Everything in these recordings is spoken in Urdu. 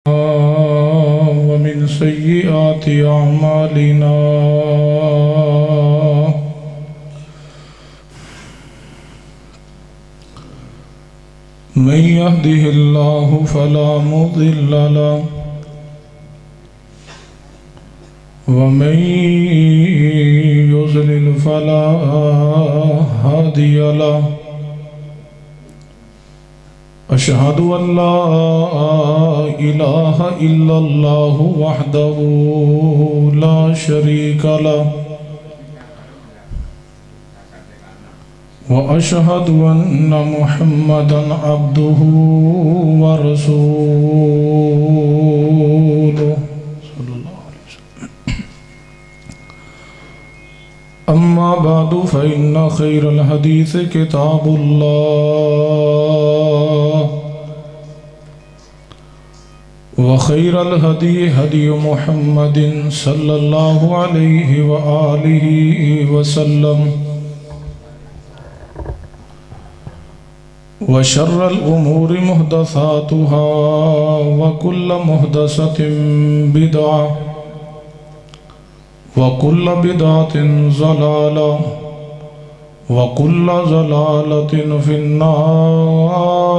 ومن سيئات أعمالنا من يهده الله فلا مضل له ومن يضلل فلا هادي له أشهد أن لا إله إلا الله وحده لا شريك له وأشهد أن محمدًا عبده ورسوله صلى الله عليه وسلم. أما بعد فإن خير الحديث كتاب الله وخير الهدي هدي محمد صلى الله عليه وآله وسلم وشر الأمور محدثاتها وكل محدثة بدعة وكل بدعة ضلالة وكل ضلالة في النار.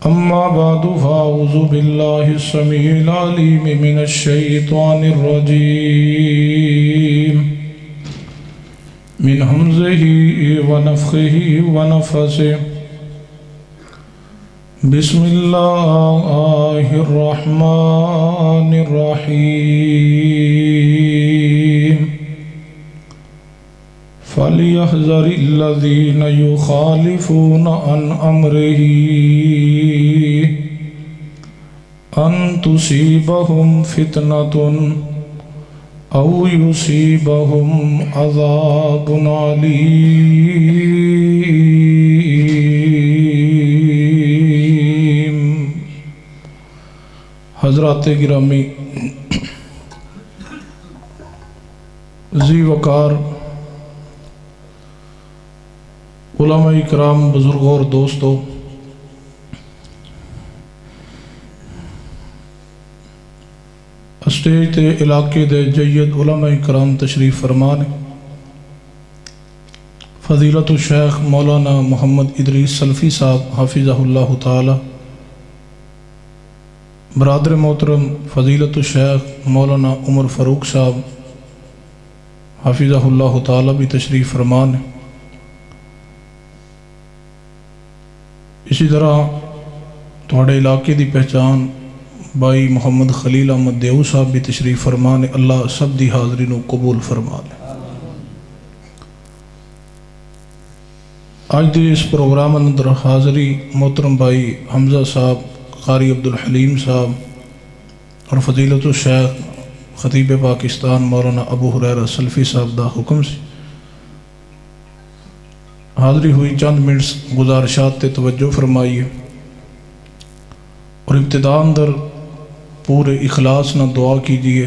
أما بعد فأعوذ بالله السميع العليم من الشيطان الرجيم من همزه ونفخه ونفثه. بسم الله الرحمن الرحيم. فليحذر الذين يخالفون عن أمره أن تصيبهم فتنة أو يصيبهم عذاب عليم. حضرات گرامی، ذی وقار علماء اکرام، بزرگوں اور دوستوں، اسٹیج تے علاقے دے جید علماء اکرام تشریف فرمان. فضیلت الشیخ مولانا محمد ادریس سلفی صاحب حافظہ اللہ تعالی، برادر محترم فضیلت الشیخ مولانا عمر فاروق صاحب حافظہ اللہ تعالی بھی تشریف فرمان. اسی طرح تھوڑے علاقے دی پہچان بھائی محمد خلیل احمد دیو صاحب بھی تشریف فرمان. اللہ سب دی حاضرین کو قبول فرما لے. آج دی اس پروگرام اندر حاضری محترم بھائی حمزہ صاحب، قاری عبدالحلیم صاحب اور فضیلت الشیخ خطیب پاکستان مولانا ابو ہریرہ سلفی صاحب دا حکم سے حاضری ہوئی. چند منٹس گزارشات تے توجہ فرمائیے اور ابتدا اندر پورے اخلاص نہ دعا کیجئے.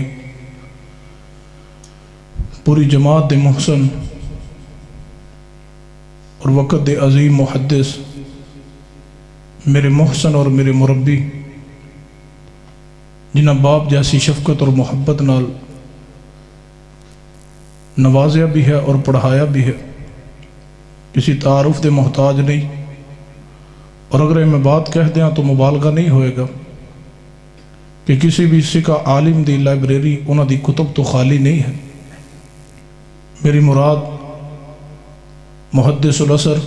پوری جماعت دے محسن اور وقت دے عظیم محدث میرے محسن اور میرے مربی، جنہ باپ جیسی شفقت اور محبت نال نوازیا بھی ہے اور پڑھایا بھی ہے، کسی تعارف دے محتاج نہیں. اور اگر میں بات کہہ دیں تو مبالغہ نہیں ہوئے گا کہ کسی بھی سکہ عالم دی لائبریری انہاں دی کتب تو خالی نہیں ہے. میری مراد محدث العصر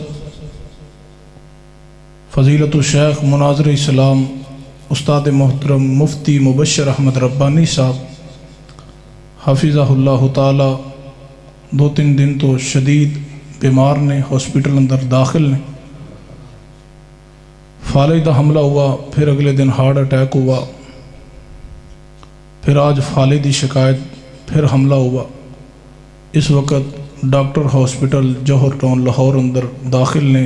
فضیلت الشیخ مناظر اسلام استاد محترم مفتی مبشر احمد ربانی صاحب حافظہ اللہ تعالی 2-3 دن تو شدید بیمار نے، ہاسپٹل اندر داخل نے. فالج دا حملہ ہوا، پھر اگلے دن ہارٹ اٹیک ہوا، پھر آج فالج دی شکایت، پھر حملہ ہوا. اس وقت ڈاکٹر ہاسپٹل جوہر ٹاؤن لاہور اندر داخل نے.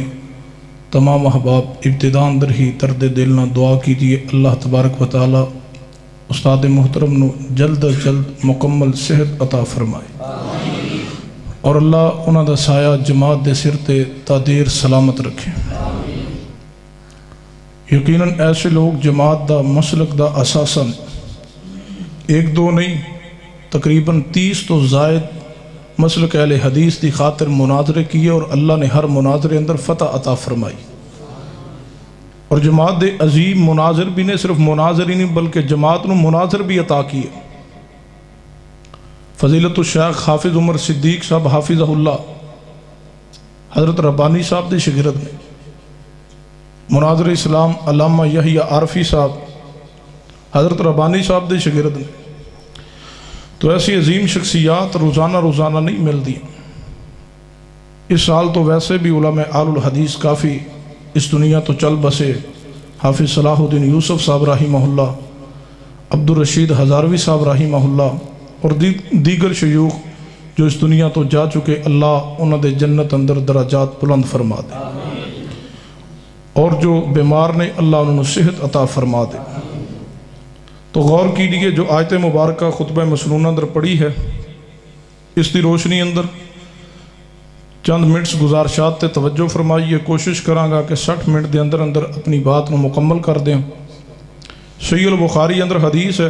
تمام احباب ابتدا اندر ہی درد دل نہ دعا کیجیے اللہ تبارک و تعالی استاد محترم نو جلد از جلد مکمل صحت عطا فرمائے اور اللہ انہاں دا سایہ جماعت دے سر تے تا دیر سلامت رکھے. یقیناً ایسے لوگ جماعت دا مسلک دا اساساً ایک دو نہیں تقریباً 30 تو زائد مسلک اہل حدیث دی خاطر مناظرے کیے اور اللہ نے ہر مناظرے اندر فتح عطا فرمائی. اور جماعت دے عظیم مناظر بھی نے صرف مناظر ہی نہیں بلکہ جماعت نو مناظر بھی عطا کیے. فضیلت الشیخ حافظ عمر صدیق صاحب حافظہ اللہ حضرت ربانی صاحب دے شاگرد نے. مناظر اسلام علامہ یحییٰ عارفی صاحب حضرت ربانی صاحب دے شاگرد نے. تو ایسی عظیم شخصیات روزانہ نہیں ملتی. اس سال تو ویسے بھی علماء اہل الحدیث کافی اس دنیا تو چل بسے. حافظ صلاح الدین یوسف صاحب رحمہ اللہ، عبدالرشید ہزاروی صاحب رحمہ اللہ اور دیگر شیوخ جو اس دنیا تو جا چکے، اللہ انہوں دے جنت اندر درجات بلند فرما دے. اور جو بیمار نے اللہ انہوں نے صحت عطا فرما دے. تو غور کیجئے جو آیت مبارکہ خطبہ مسنونہ اندر پڑھی ہے، اس دی روشنی اندر چند منٹس گزارشات تے توجہ فرمائیے. کوشش کراں کہ 60 منٹ دے اندر اندر اپنی بات کو مکمل کر دیں. صحیح البخاری اندر حدیث ہے،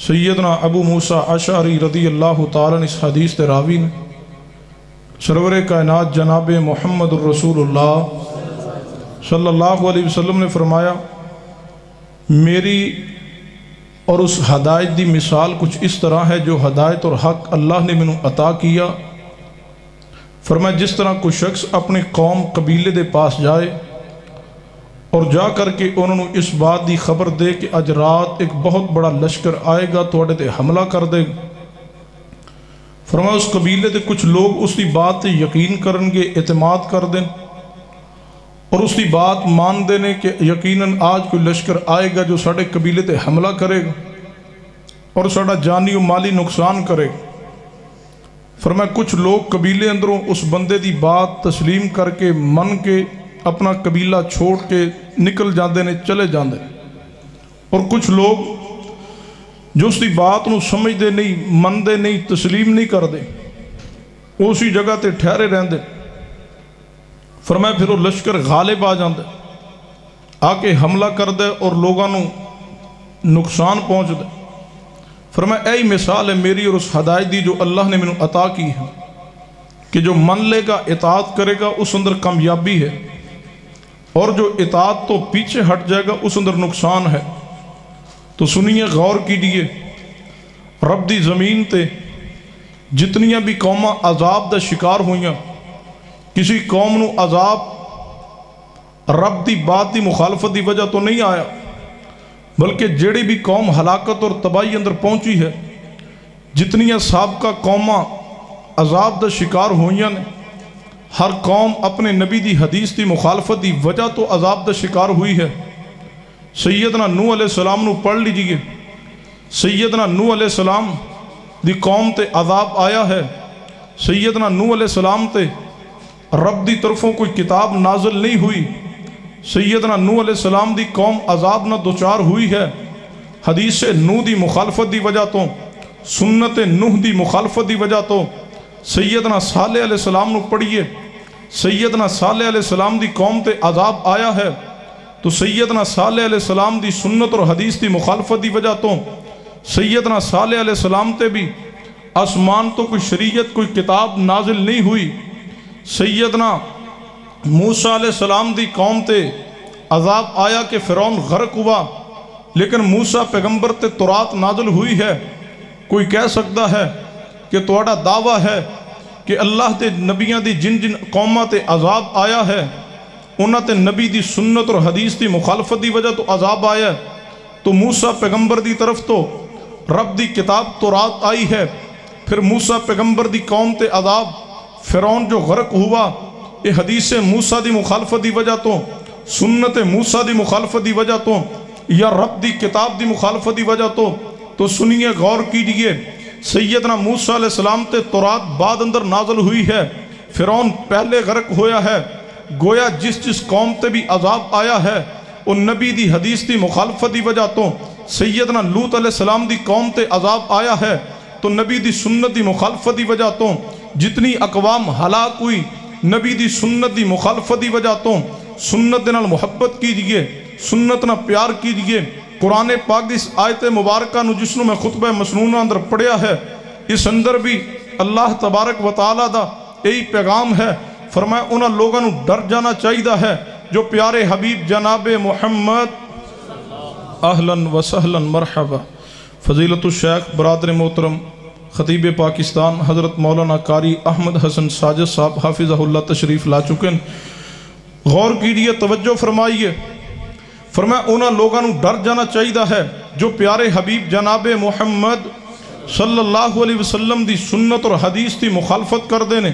سیدنا ابو موسیٰ اشعری رضی اللہ تعالیٰ اس حدیث تے راوی نے سرور کائنات جناب محمد الرسول اللہ صلی اللہ علیہ وسلم نے فرمایا، میری اور اس ہدایت دی مثال کچھ اس طرح ہے جو ہدایت اور حق اللہ نے مینوں عطا کیا. فرمایا جس طرح کوئی شخص اپنے قوم قبیلے دے پاس جائے اور جا کر کے انہوں نے اس بات دی خبر دے کہ اج رات ایک بہت بڑا لشکر آئے گا توڑے تے حملہ کر دے. فرمایا اس قبیلے دے کچھ لوگ اس دی بات تے یقین کرن گے، اعتماد کر دیں اور اس دی بات مان دینے کہ یقیناً آج کوئی لشکر آئے گا جو ساڑھے قبیلے تے حملہ کرے گا اور ساڑھا جانی و مالی نقصان کرے گا. فرمایا کچھ لوگ قبیلے اندروں اس بندے دی بات تسلیم کر کے من کے اپنا قبیلہ چھوڑ کے نکل جاندے نے، چلے جاندے. اور کچھ لوگ جو اس دی بات نو سمجھ دے نہیں، من دے نہیں، تسلیم نہیں کر دے، اسی جگہ تے ٹھہرے رہندے. فرمایا پھر وہ لشکر غالب آ جاندے، آ کے حملہ کر دے اور لوگاں نو نقصان پہنچ دے. فرمایا ایہی مثال ہے میری اور اس ہدایت دی جو اللہ نے مینوں عطا کی ہے کہ جو من لے گا، اطاعت کرے گا، اس اندر کامیابی ہے، اور جو اطاعت تو پیچھے ہٹ جائے گا اس اندر نقصان ہے. تو سنیے، غور کیجئے، رب دی زمین تے جتنیاں بھی قوماں عذاب دا شکار ہوئیاں، کسی قوم نو عذاب رب دی بات دی مخالفت دی وجہ تو نہیں آیا، بلکہ جیڑی بھی قوم ہلاکت اور تباہی اندر پہنچی ہے، جتنیاں سابقہ قوماں عذاب دا شکار ہوئیاں نے، ہر قوم اپنے نبی دی حدیث دی مخالفت دی وجہ تو عذاب دا شکار ہوئی ہے. سیدنا نوح علیہ السلام نو پڑھ لیجئے، سیدنا نوح علیہ السلام دی قوم تے عذاب آیا ہے. سیدنا نوح علیہ السلام تے رب دی طرفوں کوئی کتاب نازل نہیں ہوئی. سیدنا نوح علیہ السلام دی قوم عذاب نہ دوچار ہوئی ہے حدیث نوح دی مخالفت دی وجہ تو، سنت نوح دی مخالفت دی وجہ تو. سیدنا صالح علیہ السلام نو پڑھیے، سیدنا صالح علیہ السلام دی قوم تے عذاب آیا ہے تو سیدنا صالح علیہ السلام دی سنت اور حدیث دی مخالفت دی وجہ تو سیدنا صالح علیہ السلام تے بھی آسمان تو کوئی شریعت کوئی کتاب نازل نہیں ہوئی. سیدنا موسیٰ علیہ السلام دی قوم تے عذاب آیا کہ فرعون غرق ہوا، لیکن موسیٰ پیغمبر تے تورات نازل ہوئی ہے. کوئی کہہ سکتا ہے کہ تواڈا دعویٰ ہے کہ اللہ تے نبیاں دی جن جن قوماں تے عذاب آیا ہے انہاں تے نبی دی سنت اور حدیث دی مخالفت دی وجہ تو عذاب آیا ہے. تو موسیٰ پیغمبر دی طرف تو رب دی کتاب تورات آئی ہے، پھر موسیٰ پیغمبر دی قوم تے عذاب، فرعون جو غرق ہوا، یہ حدیث موسیٰ دی مخالفت دی وجہ تو، سنت موسیٰ دی مخالفت دی وجہ تو، یا رب دی کتاب دی مخالفت دی وجہ تو. تو سنیے، غور کیجئے، سیدنا موسیٰ علیہ السلام تے تورات بعد اندر نازل ہوئی ہے، فرعون پہلے غرق ہویا ہے. گویا جس قوم تے بھی عذاب آیا ہے وہ نبی دی حدیث دی مخالفت دی وجہ تو. سیدنا لوط علیہ السلام دی قوم تے عذاب آیا ہے تو نبی دی سنت دی مخالفت دی وجہ تو. جتنی اقوام ہلاک ہوئی نبی دی سنت دی مخالفت دی وجہ تو. سنت نال محبت کیجئے، سنت نال پیار کیجئے۔ قرآن پاک دی اس آیت مبارکہ نو جس نو میں خطبہ مسنونہ اندر پڑھیا ہے، اس اندر بھی اللہ تبارک و تعالیٰ دا یہی پیغام ہے۔ فرمایا انہاں لوگاں نو ڈر جانا چاہیدہ ہے جو پیارے حبیب جناب محمد اہلاً و سہلاً مرحبا۔ فضیلت الشیخ برادر محترم خطیب پاکستان حضرت مولانا قاری احمد حسن ساجد صاحب حافظہ اللہ تشریف لا چکن، غور کیجئے، توجہ فرمائیے۔ فرمایا انہاں لوگاں نو ڈر جانا چاہیدہ ہے جو پیارے حبیب جناب محمد صلی اللہ علیہ وسلم دی سنت اور حدیث دی مخالفت کر دینے،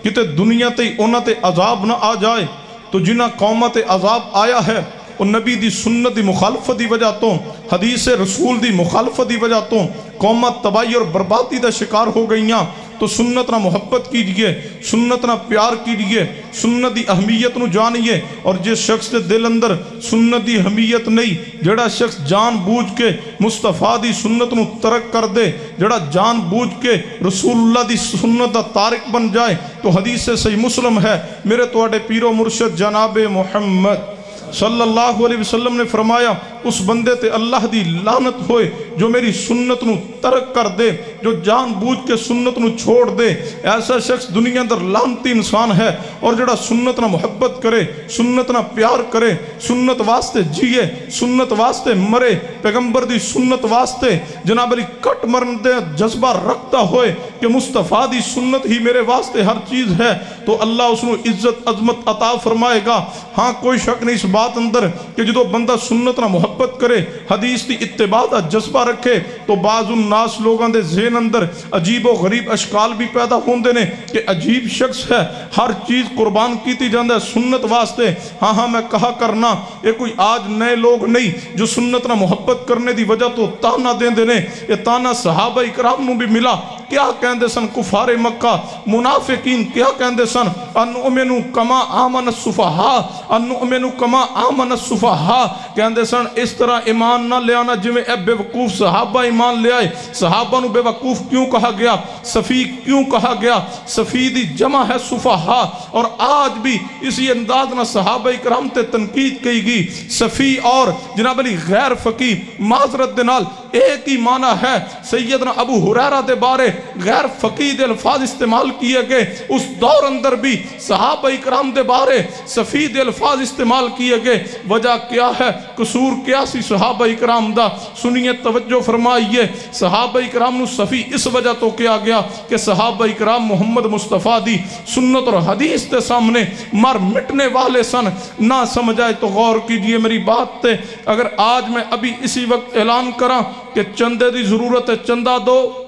کتے دنیا تے انہاں تے عذاب نہ آ جائے۔ تو جنہ قومہ تے عذاب آیا ہے وہ نبی دی سنت دی مخالفت دی وجہ تو، حدیث رسول دی مخالفت دی وجہ تو قومہ تباہی اور بربادی دا شکار ہو گئیاں۔ تو سنت نہ محبت کیجئے، سنت نہ پیار کیجئے، سنت دی اہمیت نو جانیے۔ اور جس شخص دے دل اندر سنت دی اہمیت نہیں، جڑا شخص جان بوجھ کے مصطفیٰ دی سنت نو ترک کر دے، جڑا جان بوجھ کے رسول اللہ دی سنت دا تارک بن جائے، تو حدیث صحیح مسلم ہے، میرے توڑے پیر و مرشد جناب محمد صلی اللہ علیہ وسلم نے فرمایا اس بندے تے اللہ دی لعنت ہوئے جو میری سنت نو ترک کر دے، جو جان بوجھ کے سنت نو چھوڑ دے۔ ایسا شخص دنیا اندر لعنتی انسان ہے۔ اور جڑا سنت نہ محبت کرے، سنت نہ پیار کرے، سنت واسطے جیے، سنت واسطے مرے، پیغمبر دی سنت واسطے جناب علی کٹ مرن دے جذبہ رکھتا ہوئے کہ مصطفیٰ دی سنت ہی میرے واسطے ہر چیز ہے، تو اللہ اس نو عزت عظمت عطا فرمائے گا۔ ہاں کوئی شک نہیں اس بات اندر کہ جدو بندہ سنت نہ محبت کرے، حدیث دی اتباع دا جذبہ رکھے، تو بعض الناس لوگاں دے ذہن اندر عجیب و غریب اشکال بھی پیدا ہوندے نے کہ عجیب شخص ہے، ہر چیز قربان کیتی جاندہ ہے سنت واسطے۔ ہاں میں کہا کرنا، یہ کوئی آج نئے لوگ نہیں جو سنت نہ محبت کرنے دی وجہ تو تانا دین دینے۔ یہ تانا صحابہ اکرام نو بھی ملا۔ کیا کہندے سن کفار مکہ، منافقین کیا کہندے سن؟ انؤمنو کما آمن السفہاء، انؤمنو کما آمن السفہاء، کہندے سن اس طرح ایمان نہ لے آنا جویں اے بے وقوف صحابہ ایمان لے آئے۔ صحابہ نو بے وقوف کیوں کہا گیا؟ صفی کیوں کہا گیا؟ صفی دی جمع ہے صفہاء۔ اور آج بھی اسی انداز نہ صحابہ اکرام تے تنقید کی گئی۔ صفی اور جناب علی غیر فقی معذرت دنال ایک ہی معنی ہے۔ سیدنا ابو ہریرہ دے بارے غیر فقی دے الفاظ استعمال کیے گئے، اس دور اندر بھی صحابہ اکرام دے بارے صفی دے الفاظ استعمال کیے گئے۔ وجہ کیا ہے؟ قصور کیا سی صحابہ اکرام دا؟ سنیے، توجہ فرمائیے۔ صحابہ اکرام نو صفی اس وجہ تو کیا گیا کہ صحابہ اکرام محمد مصطفیٰ دی سنت اور حدیث دے سامنے مر مٹنے والے سن۔ نہ سمجھائے تو غور کیجئے میری بات تے۔ اگر آج میں ابھی اسی وقت اعلان کراں کہ چندے دی ضرورت ہے، چندہ دو،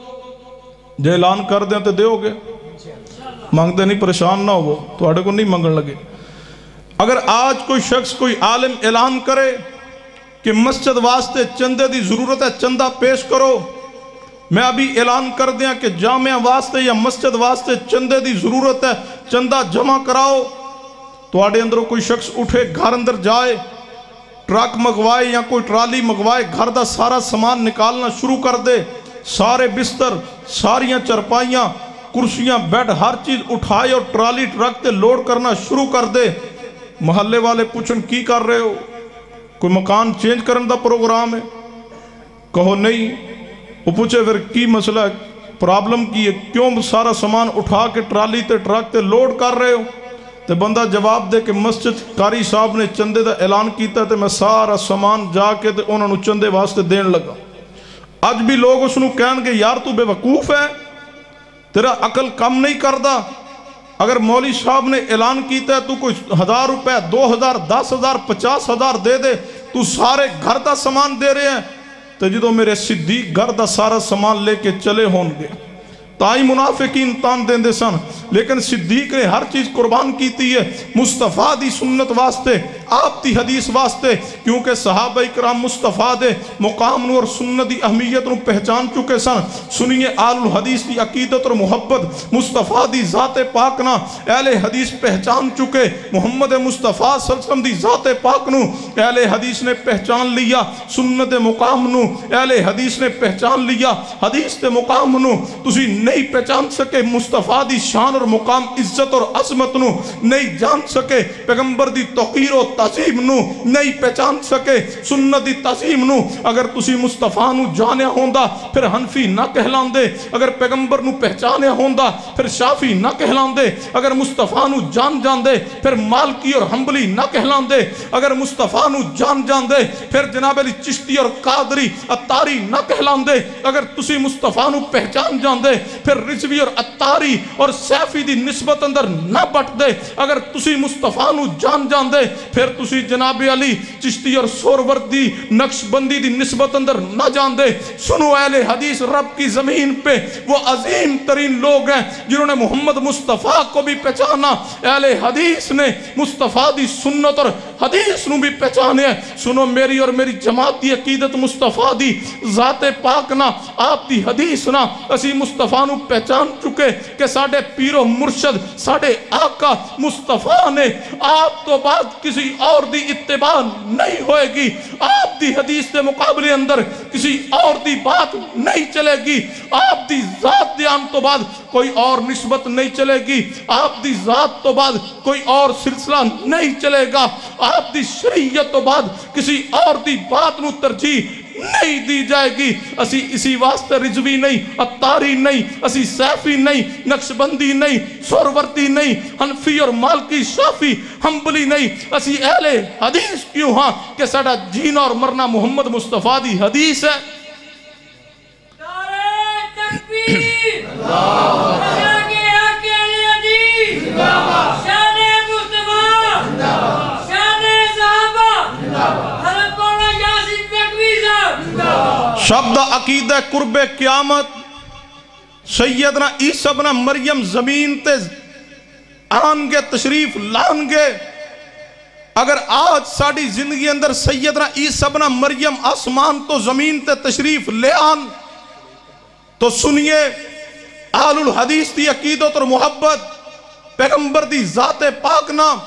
جے اعلان کر دیں تو دیو گے؟ مانگتے نہیں، پریشان نہ ہو، تو آڑے کو نہیں مانگن لگے۔ اگر آج کوئی شخص، کوئی عالم اعلان کرے کہ مسجد واسطے چندے دی ضرورت ہے، چندہ پیش کرو، میں ابھی اعلان کر دیا کہ جامعہ واسطے یا مسجد واسطے چندے دی ضرورت ہے، چندہ جمع کراؤ، تو آڑے اندروں کوئی شخص اٹھے، گھر اندر جائے، ٹرک مگوائے یا کوئی ٹرالی مگوائے، گھر دا سارا سامان نکالنا شروع کر دے، سارے بستر، ساریاں چرپائیاں، کرسیاں، بیڈ، ہر چیز اٹھائے اور ٹرالی ٹرک تے لوڈ کرنا شروع کر دے۔ محلے والے پوچھن کی کر رہے ہو؟ کوئی مکان چینج کرن دا پروگرام ہے؟ کہو نہیں۔ وہ پوچھے پھر کی مسئلہ ہے، پرابلم کی ہے، کیوں سارا سامان اٹھا کے ٹرالی تے ٹرک تے لوڈ کر رہے ہو؟ تے بندہ جواب دے کہ مسجد قاری صاحب نے چندے دا اعلان کیتا تے میں سارا سامان جا کے تے انہوں نے چندے واسطے دین لگا۔ آج بھی لوگ اس نو کہن گے یار تو بے وقوف ہے، تیرا عقل کم نہیں کردہ۔ اگر مولوی صاحب نے اعلان کیتا ہے تو کوئی 1000 روپے، 2000، 10,000، 50,000 دے دے، تو سارے گھر دا سامان دے رہے ہیں، تو جدو میرے صدیق گھر دا سارا سامان لے کے چلے ہون گے تائی منافقین تان دیں دے سن، لیکن صدیق نے ہر چیز قربان کیتی ہے مصطفیٰ دی سنت واسطے۔ آپ دی حدیث واسطے، کیونکہ صحابہ اکرام مصطفیٰ دے مقام نو اور سنت دی اہمیت نو پہچان چکے سن۔ سنیے آل الحدیث دی عقیدت اور محبت، مصطفیٰ دی ذات پاک نا اہل حدیث پہچان چکے، محمد مصطفیٰ صلی اللہ علیہ وسلم دی ذات پاک نو اہل حدیث نے پہچان لیا، سنت مقام نو اہل حدیث نے پہچان لیا۔ حدیث دے مقام نو تسی نہیں پہچان سکے، مصطفیٰ دی شان اور مقام عزت اور عظمت نو نہیں جان سکے، پیغمبر دی توقیر و تعظیم نو نہیں پہچان سکے، سنت دی تعظیم نو اگر تسی مصطفیٰ نو جانے ہوندا پھر حنفی نہ کہلان دے، اگر پیغمبر نو پہچانے ہوندا پھر شافی نہ کہلان دے، اگر مصطفیٰ نو جان دے پھر مالکی اور حنبلی نہ کہلان دے، اگر مصطفیٰ نو جان دے پھر جناب علی چشتی اور قادری اتاری نہ کہلان دے، اگر تسی مصطفیٰ نو پہچان جان دے پھر رضوی اور اتاری اور سیفی دی نسبت اندر نہ بٹ دے، اگر تسی مصطفیٰ نو جان دے پھر تسی جناب علی چشتی اور سوروردی نقش بندی دی نسبت اندر نہ جان دے۔ سنو اہل حدیث، رب کی زمین پہ وہ عظیم ترین لوگ ہیں جنہوں نے محمد مصطفیٰ کو بھی پہچانا، اہل حدیث نے مصطفیٰ دی سنت اور حدیث نو بھی پہچانے ہیں۔ سنو میری اور میری جماعت دی عقیدت مصطفیٰ دی ذات پاک نا آپ دی حدیث نا اسی مصطفیٰ نو پہچان چکے کہ ساڑھے پیر و مرشد ساڑھے آقا مصطفیٰ نے آپ تو بعد کسی اور دی اتباع نہیں ہوئے گی، آپ دی حدیث دے مقابلے اندر کسی اور دی بات نہیں چلے گی، آپ دی ذات دیان تو بعد کوئی اور نسبت نہیں چلے گی، آپ دی ذات تو بعد کوئی اور سلسلہ نہیں چلے گا، آپ دی شریعت تو بعد کسی اور دی بات نو ترجیح نہیں دی جائے گی۔ اسی واسطے رضوی نہیں، اتاری نہیں، اسی سیفی نہیں، نقشبندی نہیں، سوروردی نہیں، حنفی اور مالکی شافی حنبلی نہیں، اسی اہل حدیث کیوں ہاں کہ ساڑھا جینا اور مرنا محمد مصطفیٰ دی حدیث ہے۔ نعرہ تکبیر، شان حق علی حدیث، شان مصطفیٰ، شان صحابہ، حضرت مولانا یاسین نقوی صاحب۔ شبد عقیدہ قرب قیامت، سیدنا عیسیٰ ابن مریم زمین تے آنگے تشریف لانگے۔ اگر آج ساڑھی زندگی اندر سیدنا عیسیٰ ابن مریم آسمان تو زمین تے تشریف لے آن تو سنیے آل الحدیث دی عقیدت اور محبت، پیغمبر دی ذات پاک نام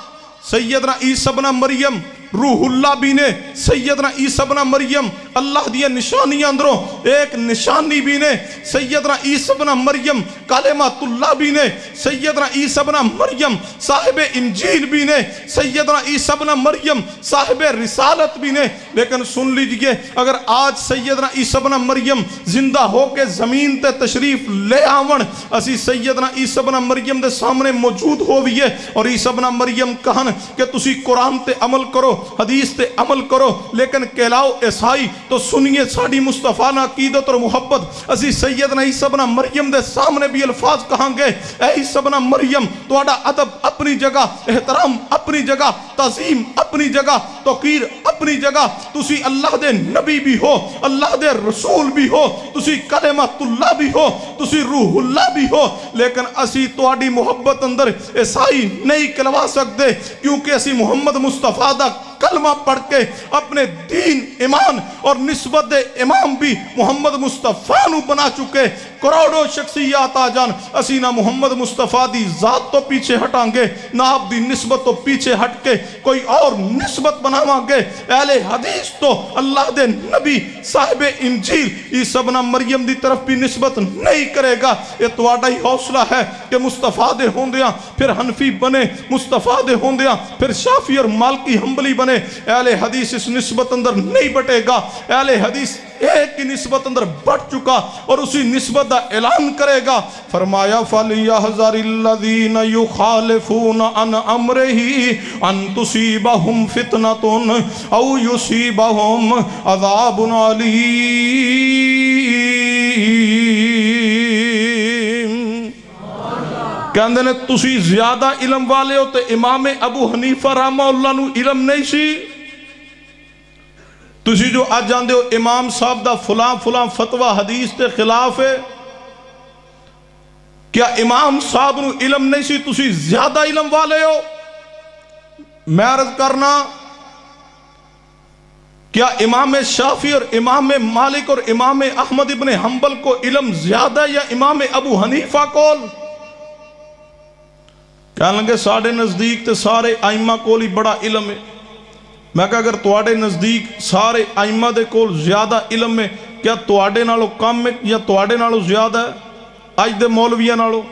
سیدنا عیسیٰ ابن مریم روح اللہ بھی نے، سیدنا عیسیٰ ابن مریم اللہ دیا نشانی اندروں ایک نشانی بھی نے، سیدنا عیسیٰ ابن مریم کلمۃ اللہ بھی نے، سیدنا عیسیٰ ابن مریم صاحب انجیل بھی نے، سیدنا عیسیٰ ابن مریم صاحب رسالت بھی نے۔ لیکن سن لیجئے، اگر آج سیدنا عیسیٰ ابن مریم زندہ ہو کے زمین تے تشریف لے آون، اسی سیدنا عیسیٰ ابن مریم دے سامنے موجود ہوئیے اور عیسیٰ ابن مریم کہن کہ تسی قرآن تے عمل کرو، حدیث تے عمل کرو لیکن کہلاؤ عیسائی، تو سنیے ساڑھی مصطفیٰ نا عقیدت اور محبت اسی سیدنا عیسیٰ ابن مریم دے سامنے بھی الفاظ کہاں گے، اے عیسیٰ ابن مریم تواڈا ادب اپنی جگہ، احترام اپنی جگہ، تعظیم اپنی جگہ، توقیر اپنی جگہ، تسی اللہ دے نبی بھی ہو، اللہ دے رسول بھی ہو، تسی کلمۃ اللہ بھی ہو، تسی روح اللہ بھی ہو، لیکن اسی تواڈی محبت اندر عیسائی نہیں کلوا سکتے، کیونکہ اسی محمد مصطفیٰ دا کلمہ پڑھ کے اپنے دین، ایمان اور نسبت امام بھی محمد مصطفیٰ نو بنا چکے۔ کروڑوں شخصیات آ جان، اسی نہ محمد مصطفیٰ دی ذات تو پیچھے ہٹاں گے، نہ آپ دی نسبت تو پیچھے ہٹ کے کوئی اور نسبت بناواں گے۔ اہل حدیث تو اللہ دے نبی صاحب انجیل عیسیٰ ابن مریم دی طرف بھی نسبت نہیں کرے گا۔ یہ تواڈا ہی حوصلہ ہے کہ مصطفیٰ دے ہوندیاں پھر حنفی بنے، مصطفیٰ دے ہوندیاں پھر شافی اور مالکی حنبلی بنے۔ اہل حدیث اس نسبت اندر نہیں بٹے گا، اہل حدیث ایک کی نسبت اندر بڑھ چکا اور اسی نسبت دا اعلان کرے گا۔ فرمایا فَلْيَحْذَرِ الَّذِينَ يُخَالِفُونَ عَنْ أَمْرِهِ أَن تُصِيبَهُمْ فِتْنَةٌ أَوْ يُصِيبَهُمْ عَذَابٌ عَلِيمٌ۔ کہندے نے تسی زیادہ علم والے ہو تے امام ابو حنیفہ رحمہ اللہ نو علم نہیں سی، تسی جو آج جاندے ہو امام صاحب دا فلاں فلاں فتوہ حدیث تے خلاف ہے، کیا امام صاحب نو علم نہیں سی، تسی زیادہ علم والے ہو؟ میں عرض کرنا کیا امام شافعی اور امام مالک اور امام احمد ابن حنبل کو علم زیادہ یا امام ابو حنیفہ کول؟ کہنے لگے ساڑھے نزدیک تے سارے آئمہ کول ہی بڑا علم ہے۔ میں کہا اگر تواڈے نزدیک سارے آئمہ دے کول زیادہ علم ہے، کیا تواڈے نالوں کم ہے یا تواڈے نالوں زیادہ ہے آج دے مولویہ نالوں؟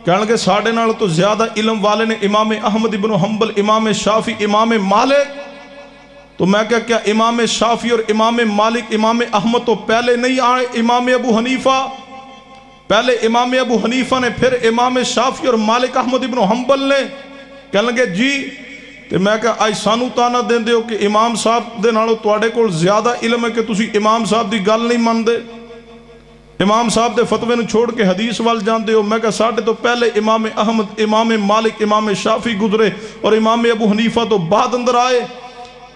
کہنے لگے ساڑھے نالوں تو زیادہ علم والے نے امام احمد ابن حنبل، امام شافعی، امام مالک۔ تو میں کیا امام شافعی اور امام مالک، امام احمد تو پہلے نہیں آئے امام ابو حنیفہ؟ پہلے امام ابو حنیفہ نے، پھر امام شافعی اور مالک احمد ابن حنبل نے۔ کہنے لگے جی، تو میں کہا آج سانو تانا دیں دے ہو کہ امام صاحب دے نالوں تواڈے کول زیادہ علم ہے کہ تسی امام صاحب دی گل نہیں مان دے، امام صاحب دے فتوے نو چھوڑ کے حدیث وال جان دے ہو۔ میں کہا ساڑھے تو پہلے امام احمد، امام مالک، امام شافعی گزرے اور امام ابو حنیفہ تو بعد اندر آئے۔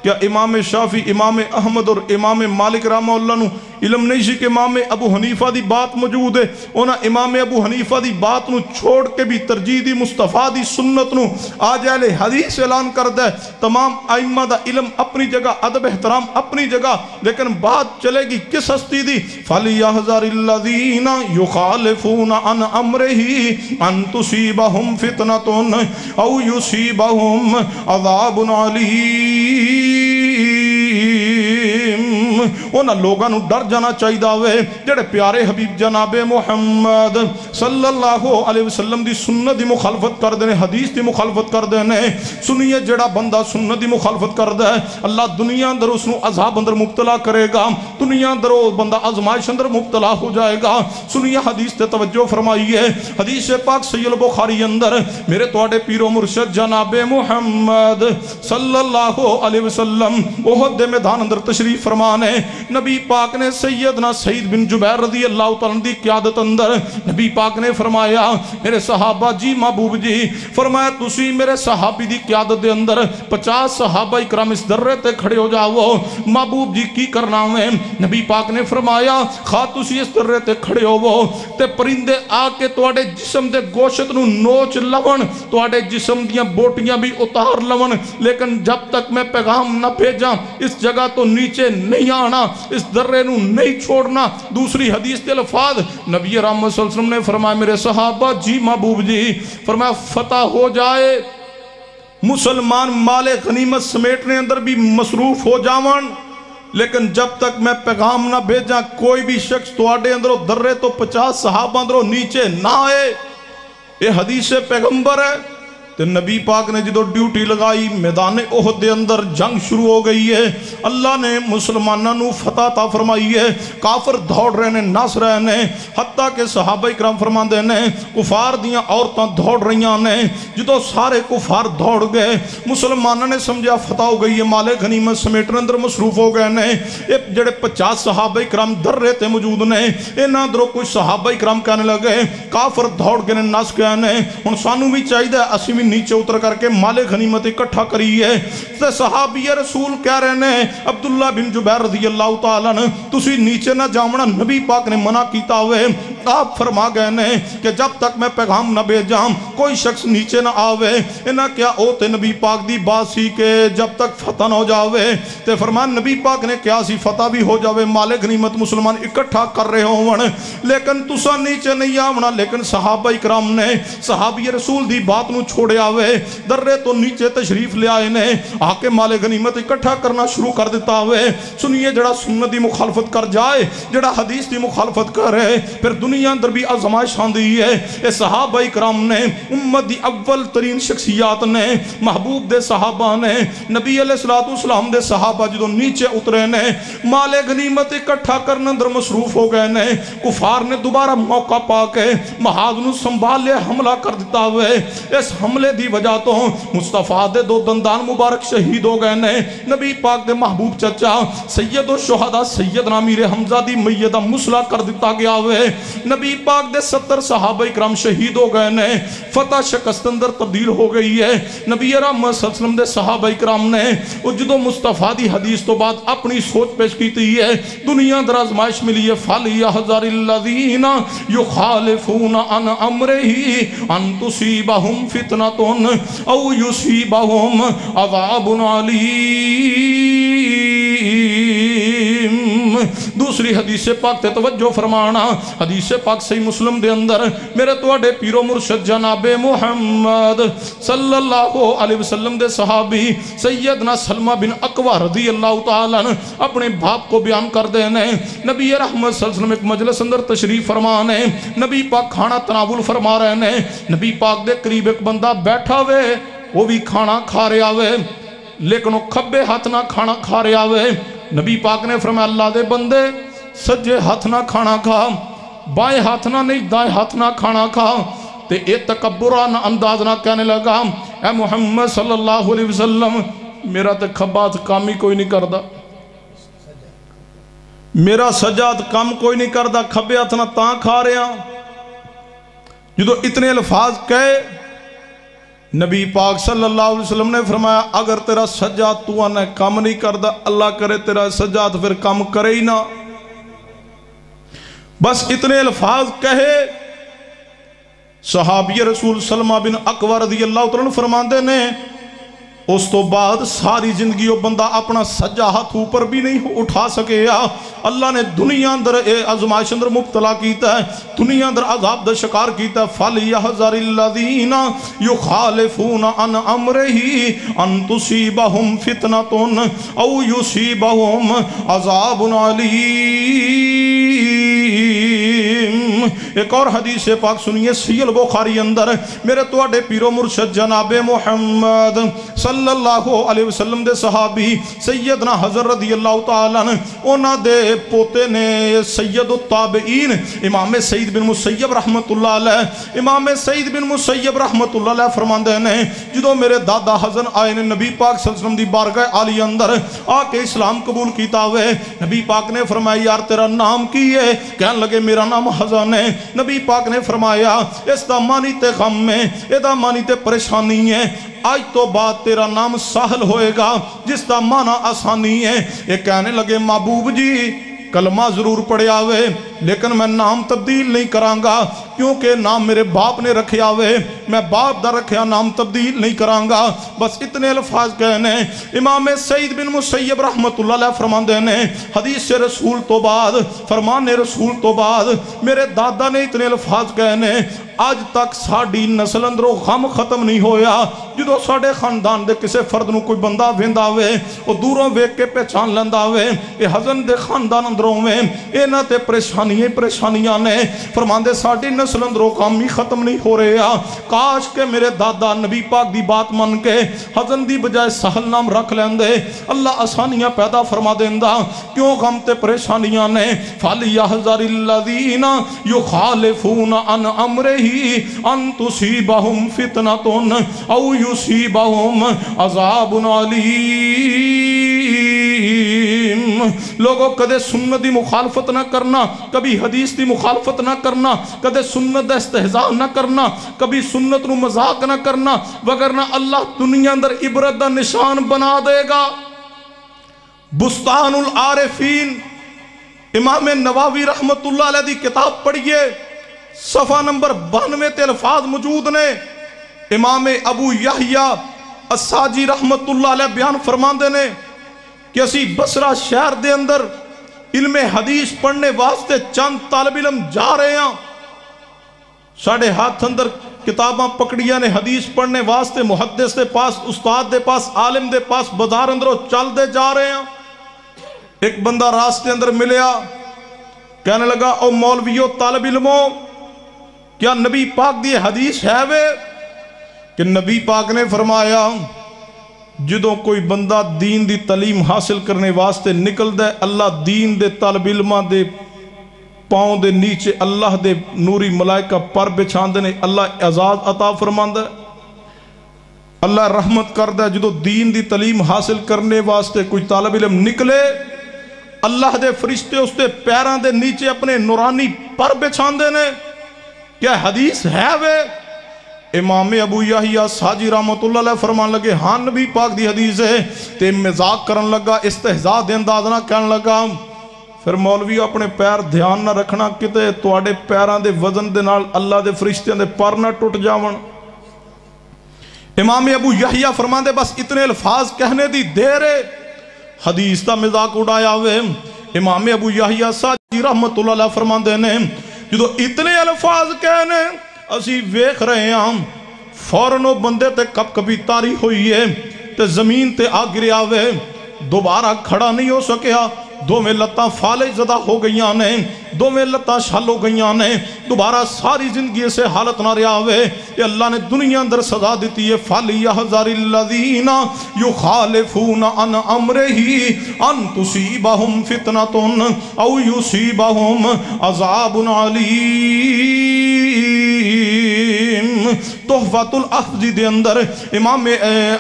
کیا امام شافعی، امام احمد اور امام مالک رحمہ اللہ نو علم نہیں سی کہ امام ابو حنیفہ دی بات موجود ہے؟ اونا امام ابو حنیفہ دی بات نو چھوڑ کے بھی ترجیح دی مصطفیٰ دی سنت نو آج اہل حدیث اعلان کر دے۔ تمام ائمہ دا علم اپنی جگہ، ادب احترام اپنی جگہ، لیکن بات چلے گی کس ہستی دی؟ فَلْيَحْذَرِ الَّذِينَ يُخَالِفُونَ عَنْ أَمْرِهِ أَن تُصِيبَهُمْ فِتْنَةٌ أَوْ يُصِيبَهُمْ عَذَابٌ عَلِيمٌ۔ انہاں لوگاں نو ڈر جانا چاہیے داوے جڑے پیارے حبیب جناب محمد صلی اللہ علیہ وسلم دی سنت دی مخالفت کر دینے، حدیث دی مخالفت کر دینے۔ سنیے جڑا بندہ سنت دی مخالفت کر دے، اللہ دنیا اندر اس نو عذاب اندر مبتلا کرے گا، دنیا اندر وہ بندہ آزمائش اندر مبتلا ہو جائے گا۔ سنیے حدیث تے توجہ فرمائیے، حدیث پاک صحیح البخاری اندر میرے تواڈے پیر و مرشد جناب محمد صلی اللہ علیہ وسلم احد دے میدان اندر تشریف فرمانے، نبی پاک نے سیدنا سعید بن جبیر رضی اللہ تعالیٰ دی قیادت اندر نبی پاک نے فرمایا میرے صحابہ جی محبوب جی، فرمایا تسی میرے صحابی دی قیادت دے اندر 50 صحابہ اکرام اس درے تے کھڑے ہو جاؤ۔ محبوب جی کی کرنا ہے؟ نبی پاک نے فرمایا خواہ تسی اس درے تے کھڑے ہو تے پرندے آ کے تواڈے جسم دے گوشت نو نوچ لون، تواڈے جسم دیاں بوٹیاں بھی اتار لون، لیکن جب تک میں پیغام نہ بھیجاں اس جگہ تو نیچے نہیں آنا، اس درے نو نہیں چھوڑنا۔ دوسری حدیث کے الفاظ نبی رحمت صلی اللہ علیہ وسلم نے فرمایا میرے صحابہ جی محبوب جی، فرمایا فتح ہو جائے، مسلمان مال غنیمت سمیٹنے اندر بھی مصروف ہو جاون، لیکن جب تک میں پیغام نہ بھیجاں کوئی بھی شخص تواڈے اندروں درے تو 50 صحابہ اندروں نیچے نہ آئے۔ یہ حدیث پیغمبر ہے۔ تو نبی پاک نے جدو ڈیوٹی لگائی، میدان احد دے اندر جنگ شروع ہو گئی ہے، اللہ نے مسلمانوں نو فتح عطا فرمائی ہے، کافر دوڑ رہے ہیں، نس رہے ہیں، حتیٰ کہ صحابہ اکرام فرماندے ہیں کفار دیاں عورتاں دوڑ رہیاں نے۔ جدو سارے کفار دوڑ گئے، مسلمانوں نے سمجھا فتح ہو گئی ہے، مال غنیمت سمیٹنے اندر مصروف ہو گئے ہیں۔ ایک جڑے 50 صحابہ اکرام در رہے تھے موجود نے، انہاں دروں کچھ صحابہ اکرام کہنے لگے کافر دوڑ گئے نس گئے ہیں، ہن سانوں بھی چاہیے اسی نیچے اتر کر کے مال غنیمت اکٹھا کری ہے۔ تے صحابی رسول کہہ رہے ہیں عبداللہ بن جبیر رضی اللہ تعالیٰ نے تسی نیچے نہ جاؤنا، نبی پاک نے منع کیتا ہوئے، آپ فرما گئے ہیں کہ جب تک میں پیغام نہ بھیجاں کوئی شخص نیچے نہ آوے۔ انہاں کیا ہوتے نبی پاک دی بات سی کہ جب تک فتح نہ ہو جاوے، تے فرمان نبی پاک نے کیا سی فتح بھی ہو جاوے، مال غنیمت مسلمان اکٹھا کر رہے ہوں، لیکن تسا نیچے نہیں آونا۔ لیکن صحابہ اکرام نے صحابی رسول دی بات نو چھوڑے آوے، درے تو نیچے تشریف لے آئے نے، آکے مال غنیمت اکٹھا کرنا شروع کر دیتا ہوئے۔ سنیے جڑا سنت دی مخالفت کر جائے، جڑا حدیث دی مخالفت کرے، پھر دنیا اندر بھی آزمائش آندی ہے۔ اے صحابہ اکرام نے، امت دی اول ترین شخصیات نے، محبوب دے صحابہ نے، نبی علیہ السلام دے صحابہ جدو نیچے اترے نے، مال غنیمت اکٹھا کرنے اندر مصروف ہو گئے نے، کفار نے دوبارہ موقع پا کے محاذ نو سنبھال لے حملہ کر دیتا ہوئے۔ اس حملے دی وجہ تو مصطفیٰ دے 2 دندان مبارک شہید ہو گئے نے۔ نبی پاک دے محبوب چچا سید الشہداء سیدنا امیر حمزہ دی میدہ مسلح کر دیتا گیا ہوئے۔ نبی پاک دے 70 صحابہ اکرام شہید ہو گئے نے، فتح شکست اندر تبدیل ہو گئی ہے۔ نبی رحمت صلی اللہ علیہ وسلم دے صحابہ اکرام نے جدو مصطفیٰ دی حدیث تو بعد اپنی سوچ پیش کیتی ہے، دنیا اندر آزمائش ملی ہے۔ فَلْيَحْذَرِ الَّذِينَ يُخَالِفُونَ عَنْ أَمْرِهِ أَن تُصِيبَهُمْ فِتْنَةٌ أَوْ يُصِيبَهُمْ عَذَابٌ عَلِيمٌ۔ دوسری حدیث پاک تے توجہ فرمانا، حدیث پاک صحیح مسلم دے اندر میرے توڑے پیرو مرشد جناب محمد صلی اللہ علیہ وسلم دے صحابی سیدنا سلمہ بن اقوہ رضی اللہ تعالیٰ اپنے باپ کو بیان کر دینے، نبی رحمت صلی اللہ علیہ وسلم ایک مجلس اندر تشریف فرمانے، نبی پاک کھانا تناول فرما رہے نے، نبی پاک دے قریب ایک بندہ بیٹھا ہوئے، وہ بھی کھانا کھا رہے آوے لیکن وہ کھبے ہاتھ نہ کھانا کھا رہے آوے۔ نبی پاک نے فرمایا اللہ دے بندے سجے ہاتھ نہ کھانا کھا، بائیں ہاتھ نہ نہیں دائیں ہاتھ نہ کھانا کھا، تے اے تکبرانہ انداز نہ کہنے لگا اے محمد صلی اللہ علیہ وسلم میرا تے کھبات کام ہی کوئی نہیں کردہ، میرا سجاد کام کوئی نہیں کردہ، کھبے ہاتھ نہ تاں کھا رہے ہیں۔ جدو اتنے الفاظ کہے نبی پاک صلی اللہ علیہ وسلم نے فرمایا اگر تیرا سجاد تو آنا کام نہیں کردہ، اللہ کرے تیرا سجاد پھر کام کرے ہی نہ۔ بس اتنے الفاظ کہے صحابی رسول سلمہ بن اقوہ رضی اللہ عنہ فرماندے نے اس تو بعد ساری زندگی وہ بندہ اپنا سجا ہاتھ اوپر بھی نہیں اٹھا سکے یا اللہ نے دنیا اندر آزمائش اندر مبتلا کیتا ہے، دنیا اندر عذاب دا شکار کیتا ہے۔ فَلْيَحْذَرِ الَّذِينَ يُخَالِفُونَ عَنْ أَمْرِهِ أَن تُصِيبَهُمْ فِتْنَةٌ أَوْ يُصِيبَهُمْ عَذَابٌ عَلِيمٌ۔ ایک اور حدیث پاک سنیے صحیح البخاری اندر میرے توڑے پیرو مرشد جناب محمد صلی اللہ علیہ وسلم دے صحابی سیدنا حضر رضی اللہ تعالیٰ اونا دے پوتے نے سید التابعین امام سعید بن مسیب رحمت اللہ علیہ، امام سعید بن مسیب رحمت اللہ علیہ فرماندے نے جدو میرے دادا حضر آئے نے نبی پاک صلی اللہ علیہ وسلم دی بارگاہ عالی اندر آکے اسلام قبول کیتا ہوئے، نبی پاک نے فرمایا یار تیرا نام کی ہے؟ کہنے لگے میرا نام حضر ہے۔ نبی پاک نے فرمایا اس دا مانی تے غم میں، اے دا مانی تے پریشانی ہے، آج تو بعد تیرا نام سہل ہوئے گا جس دا مانا آسانی ہے۔ یہ کہنے لگے محبوب جی کلمہ ضرور پڑھے آوے لیکن میں نام تبدیل نہیں کرانگا کیونکہ نام میرے باپ نے رکھے آوے، میں باپ دا رکھیا نام تبدیل نہیں کرانگا۔ بس اتنے الفاظ کہنے امام سعید بن مسیب رحمت اللہ علیہ فرماندے نے حدیث رسول تو بعد فرمان رسول تو بعد میرے دادا نے اتنے الفاظ کہنے آج تک ساڑی نسل اندروں غم ختم نہیں ہویا جدو ساڑے خاندان دے کسے فرد نو کوئی بندہ ویندہ ہوئے وہ دوروں ویک کے پہچان لیندہ ہوئے اے حزن دے خاندان اندروں میں اے نہ تے پریشانیاں نے فرماندے ساڑی نسل اندروں غم ہی ختم نہیں ہو رہے کاش کہ میرے دادا نبی پاک دی بات من کے حزن دی بجائے سہل نام رکھ لیندے اللہ آسانیاں پیدا فرما دیندہ کیوں غم تے پریشانیاں نے فَلْيَحْذَرِ الَّذِينَ يُخَالِفُونَ عَنْ أَمْرِهِ أَن تُصِيبَهُمْ فِتْنَةٌ أَوْ يُصِيبَهُمْ عَذَابٌ عَلِيمٌ۔ لوگوں کدے سنت دی مخالفت نہ کرنا، کبھی حدیث دی مخالفت نہ کرنا، کدے سنت دا استہزاء نہ کرنا، کبھی سنت نو مذاق نہ کرنا، وگرنہ اللہ دنیا اندر عبرت دا نشان بنا دے گا۔ بستان العارفین امام نووی رحمت اللہ علیہ دی کتاب پڑھئے صفحہ نمبر 92 تے الفاظ موجود نے، امام ابو یحییٰ الساجی رحمت اللہ علیہ بیان فرماندے نے کہ اسی بصرہ شہر دے اندر علم حدیث پڑھنے واسطے چند طالب علم جا رہے ہیں، ساڑھے ہاتھ اندر کتاباں پکڑیاں نے حدیث پڑھنے واسطے محدث دے پاس، استاد دے پاس، عالم دے پاس بازار اندروں چل دے جا رہے ہیں۔ ایک بندہ راستے اندر ملیا کہنے لگا او مولویو طالب علموں کیا نبی پاک دی حدیث ہے وے؟ کہ نبی پاک نے فرمایا جدوں کوئی بندہ دین دی تعلیم حاصل کرنے واسطے نکل دے اللہ دین دے طالب علماں دے پاؤں دے نیچے اللہ دے نوری ملائکہ پر بچھان دے اللہ اعزاز عطا فرمان دے، اللہ رحمت کر دے۔ جدوں دین دی تعلیم حاصل کرنے واسطے کوئی طالب علم نکلے اللہ دے فرشتے اس دے پیران دے نیچے اپنے نورانی پر بچھان دے نے۔ کیا حدیث ہے وے؟ امام ابو یحییٰ ساجی رحمت اللہ علیہ فرمان لگے ہاں نبی پاک دی حدیث ہے، تے مزاق کرن لگا، استہزاء دے انداز نہ کہن لگا۔ پھر مولوی اپنے پیر دھیان نہ رکھنا کتے تواڈے پیران دے وزن دے نال اللہ دے فرشتیاں دے پر نہ ٹوٹ جاون۔ امام ابو یحییٰ فرمان دے بس اتنے الفاظ کہنے دی دیر ہے، حدیث دا مزاق اڑایا ہوئے امام ابو یحییٰ ساجی رحمت اللہ علیہ فرماندے نے جدو اتنے الفاظ کہنے اسی ویکھ رہے ہیں فوراً وہ بندے تے کب کبھی تاری ہوئی ہے تے زمین تے آ گریا وے دوبارہ کھڑا نہیں ہو سکیا دو میں لتاں فالج زدہ ہو گئیاں نے دو میں لتاں شال ہو گئیاں نے دوبارہ ساری زندگی سے حالت نہ رہا ہوئے یہ اللہ نے دنیا اندر سزا دیتی ہے فَلْيَحْذَرِ الَّذِينَ يُخَالِفُونَ عَنْ أَمْرِهِ أَن تُصِيبَهُمْ فِتْنَةٌ أَوْ يُصِيبَهُمْ عَذَابٌ عَلِيمٌ تحفۃ الافضی دے اندر امام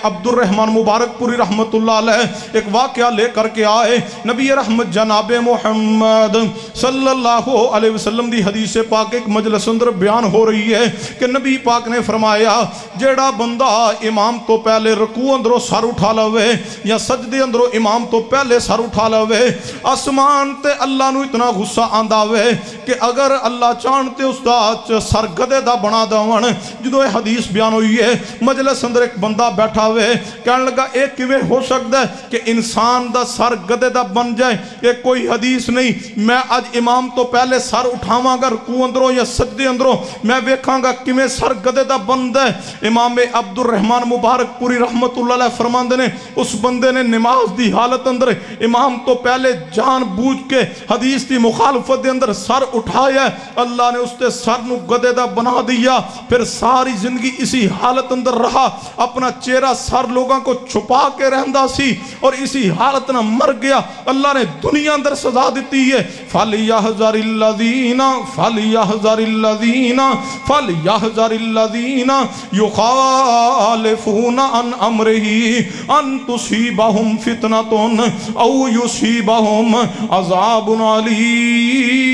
عبد الرحمن مبارک پوری رحمت اللہ علیہ ایک واقعہ لے کر کے آئے نبی رحمت جناب محمد صلی اللہ علیہ وسلم دی حدیث پاک ایک مجلس اندر بیان ہو رہی ہے کہ نبی پاک نے فرمایا جیڑا بندہ امام تو پہلے رکوع اندروں سر اٹھا لوے یا سجدے اندروں امام تو پہلے سر اٹھا لوے آسمان تے اللہ نو اتنا غصہ آندہ وے کہ اگر اللہ چانتے اس دا سر گدے دا بنا دون جدو حدیث بیان ہوئی ہے مجلس اندر ایک بندہ بیٹھا ہوئے کہنے لگا ایک کیویں ہو سکتا ہے کہ انسان دا سر گدے دا بن جائے ایک کوئی حدیث نہیں میں آج امام تو پہلے سر اٹھاواں گا رکوع اندروں یا سجدے اندروں میں ویکھاں گا کیویں سر گدے دا بن ہے امام عبد الرحمن مبارک پوری رحمت اللہ علیہ فرماندے نے اس بندے نے نماز دی حالت اندر امام تو پہلے جان بوجھ کے حدیث دی مخالفت دے اندر سر اٹھایا اللہ نے اس تے سر نو گدے دا بنا دیا پھر ساری زندگی اسی حالت اندر رہا اپنا چہرہ سر لوگاں کو چھپا کے رہندا سی اور اسی حالت نہ مر گیا اللہ نے دنیا اندر سزا دیتی ہے فَلْيَحْذَرِ الَّذِينَ يُخَالِفُونَ عَنْ أَمْرِهِ أَن تُصِيبَهُمْ فِتْنَةٌ أَوْ يُصِيبَهُمْ عَذَابٌ عَلِيمٌ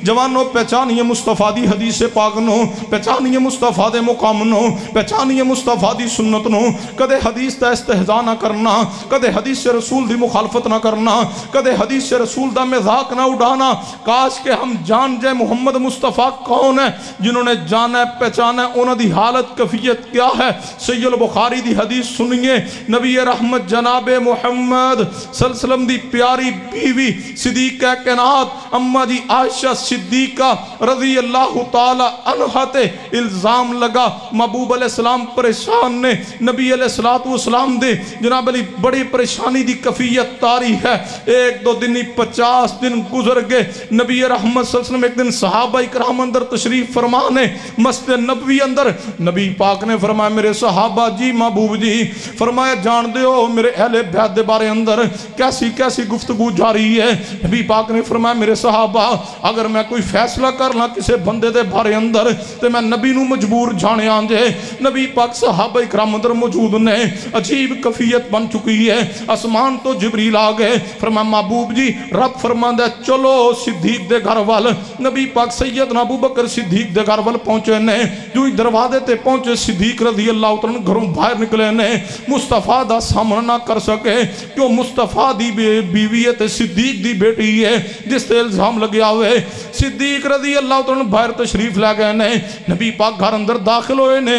جوانوں پہچانیے مصطفیٰ دی حدیث پاک نو پہچانیے مصطفیٰ دے مقام نو پہچانیے مصطفیٰ دی سنت نو کدے حدیث دا استہزاء نہ کرنا کدے حدیث رسول دی مخالفت نہ کرنا کدے حدیث رسول دا مذاق نہ اڑانا کاش کہ ہم جان جائے محمد مصطفیٰ کون ہے جنہوں نے جانا ہے پہچانا ہے انہوں دی حالت کفیت کیا ہے سید البخاری دی حدیث سنیے نبی رحمت جناب محمد صلی اللہ علیہ وسلم دی پیاری بیوی صدیقہ کائنات اماں جی عائشہ صدیقہ رضی اللہ تعالی عنہ تے الزام لگا محبوب علیہ السلام پریشان نے نبی علیہ السلام دے جناب علی بڑی پریشانی دی کفیت تاری ہے ایک دو دن 50 دن گزر گئے نبی رحمت صلی اللہ علیہ وسلم ایک دن صحابہ اکرام اندر تشریف فرمانے مسجد نبوی اندر نبی پاک نے فرمایا میرے صحابہ جی محبوب جی فرمایا جان دے ہو میرے اہل بیت دے بارے اندر کیسی کیسی گفتگو جاری ہے نبی پاک نے فرمایا میرے صحابہ اگر میں کوئی فیصلہ کرنا کسے بندے دے بارے اندر تے میں نبی نو مجبور جانے آنجے نبی پاک صحابہ اکرام اندر موجود نے عجیب کفیت بن چکی ہے اسمان تو جبریل آگئے فرمایا محبوب جی رب فرماندہ چلو صدیق دے گھر وال نبی پاک سیدنا ابو بکر صدیق دے گھر وال پہنچے نے جو ہی دروازے تے پہنچے صدیق رضی اللہ عنہ گھروں باہر نکلے نے مصطفیٰ دا سامنا نہ کر سکے کیوں مصطفیٰ دی بیویت صدیق دی بیٹی ہے جس تے الزام لگیا ہوئے صدیق رضی اللہ عنہ باہر تشریف لے گئے نے نبی پاک گھر اندر داخل ہوئے نے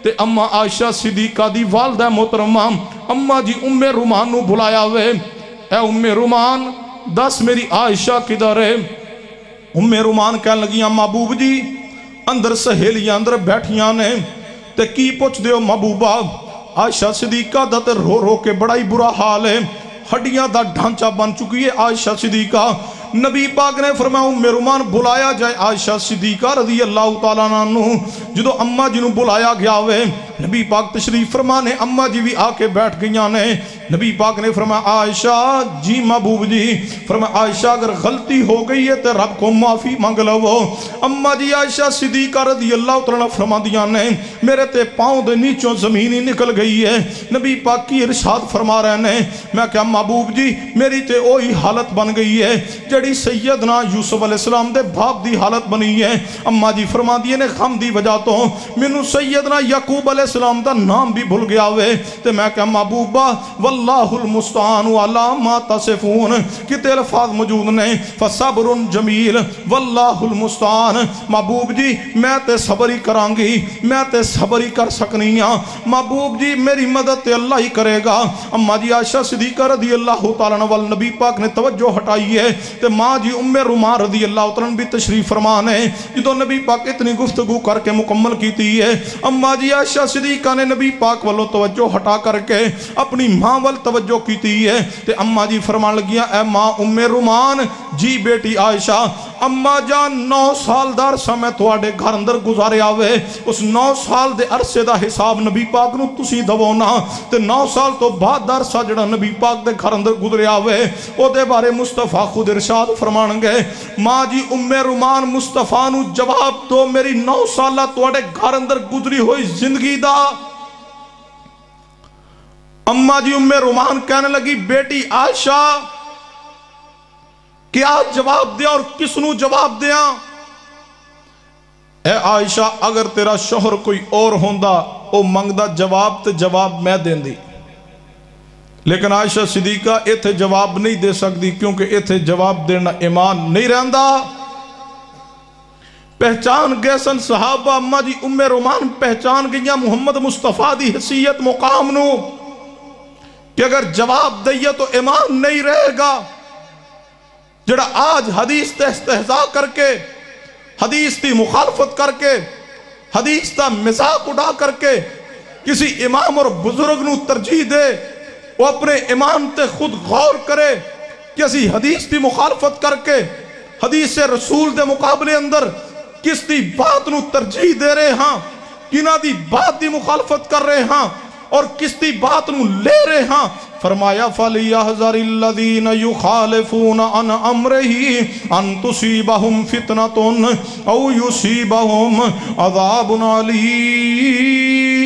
تے اماں عائشہ صدیقہ دی والدہ محترمہ اماں جی ام رومان نو بلایا ہوئے اے ام رومان دس میری عائشہ کدھر ہے ام رومان کہنے لگیاں محبوب جی اندر سہیلیاں اندر بیٹھیاں نے تے کی پوچھ دیو محبوبہ عائشہ صدیقہ دا تے رو رو کے بڑا ہی برا حال ہے ہڈیاں دا ڈھانچہ بن چکی ہے عائشہ صدیقہ نبی پاک نے فرمایا ام رومان بلایا جائے عائشہ صدیقہ رضی اللہ تعالیٰ عنہ جدو اماں جنہوں بلایا گیا ہوئے نبی پاک تشریف فرمانے اماں جی بھی آکے بیٹھ گئیاں نے نبی پاک نے فرمایا عائشہ جی محبوب جی فرمایا عائشہ اگر غلطی ہو گئی ہے تو رب کو معافی مانگ لو اماں جی عائشہ صدیقہ رضی اللہ تعالیٰ فرما دیا نے میرے تے پاؤں دے نیچوں زمینی نکل گئی ہے نبی پاک کی ارشاد فرما رہے نے میں کہا محبوب جی میری تے اوہی حالت بن گئی ہے جڑی سیدنا یوسف علیہ السلام دے باپ دی حالت بنی ہے اماں جی فرما دیے نے غم دی وجہ تو منو سیدنا یعقوب علیہ السلام دا نام بھی بھول گیا ہوئے تے میں کہا محبوبہ واللہ المستعان علی ما تصفون کتے الفاظ موجود نہیں فصبر جمیل واللہ المستعان محبوب جی میں تے صبر ہی کران گی میں تے صبر ہی کر سکنی ہاں محبوب جی میری مدد تے اللہ ہی کرے گا اماں جی عائشہ صدیقہ رضی اللہ تعالیٰ عنہ نبی پاک نے توجہ ہٹائی ہے تے ماں جی ام رومان رضی اللہ تعالیٰ عنہ بھی تشریف فرمان ہے جدو نبی پاک اتنی گفتگو کر کے مکمل کیتی ہے اماں جی عائشہ صدیقہ نے نبی پاک والو توجہ ہٹا کر کے اپنی ماں وال توجہ کیتی ہے تے اماں جی فرمان لگیا اے ماں ام رومان جی بیٹی عائشہ اماں جان 9 سال دار سمے تواڈے گھر اندر گزارے آوے اس 9 سال دے عرصے دا حساب نبی پاک نو تسی دوونا تے 9 سال تو بعد دا عرصہ جڑا نبی پاک دے گھر اندر گزرے آوے او دے بارے مصطفیٰ خود ارشاد فرمان گے ماں جی ام رومان مصطفیٰ نو جواب دو میری 9 سالہ تواڈے گھر اندر گزری ہوئی زندگی دا اماں جی ام رومان کہنے لگی بیٹی عائشہ کیا جواب دیا اور کس نو جواب دیا اے عائشہ اگر تیرا شوہر کوئی اور ہوندہ او منگدہ جواب تے جواب میں دین دی لیکن عائشہ صدیقہ ایتھے جواب نہیں دے سکتی کیونکہ ایتھے جواب دینا ایمان نہیں رہندہ پہچان گئے سن صحابہ اماں جی ام رومان پہچان گئیاں محمد مصطفیٰ دی حیثیت مقام نو کہ اگر جواب دئیے تو ایمان نہیں رہے گا جڑا آج حدیث تے استہزاء کر کے حدیث تی مخالفت کر کے حدیث تا مذاق اڑا کر کے کسی امام اور بزرگ نو ترجیح دے وہ اپنے ایمان تے خود غور کرے کسی حدیث تی مخالفت کر کے حدیث رسول دے مقابلے اندر کس دی بات نو ترجیح دے رہے ہاں کنہ دی بات دی مخالفت کر رہے ہاں اور کس دی بات نو لے رہے ہاں فرمایا فَلْيَحْذَرِ الَّذِينَ يُخَالِفُونَ عَنْ أَمْرِهِ أَن تُصِيبَهُمْ فِتْنَةٌ أَوْ يُصِيبَهُمْ عَذَابٌ عَلِيمٌ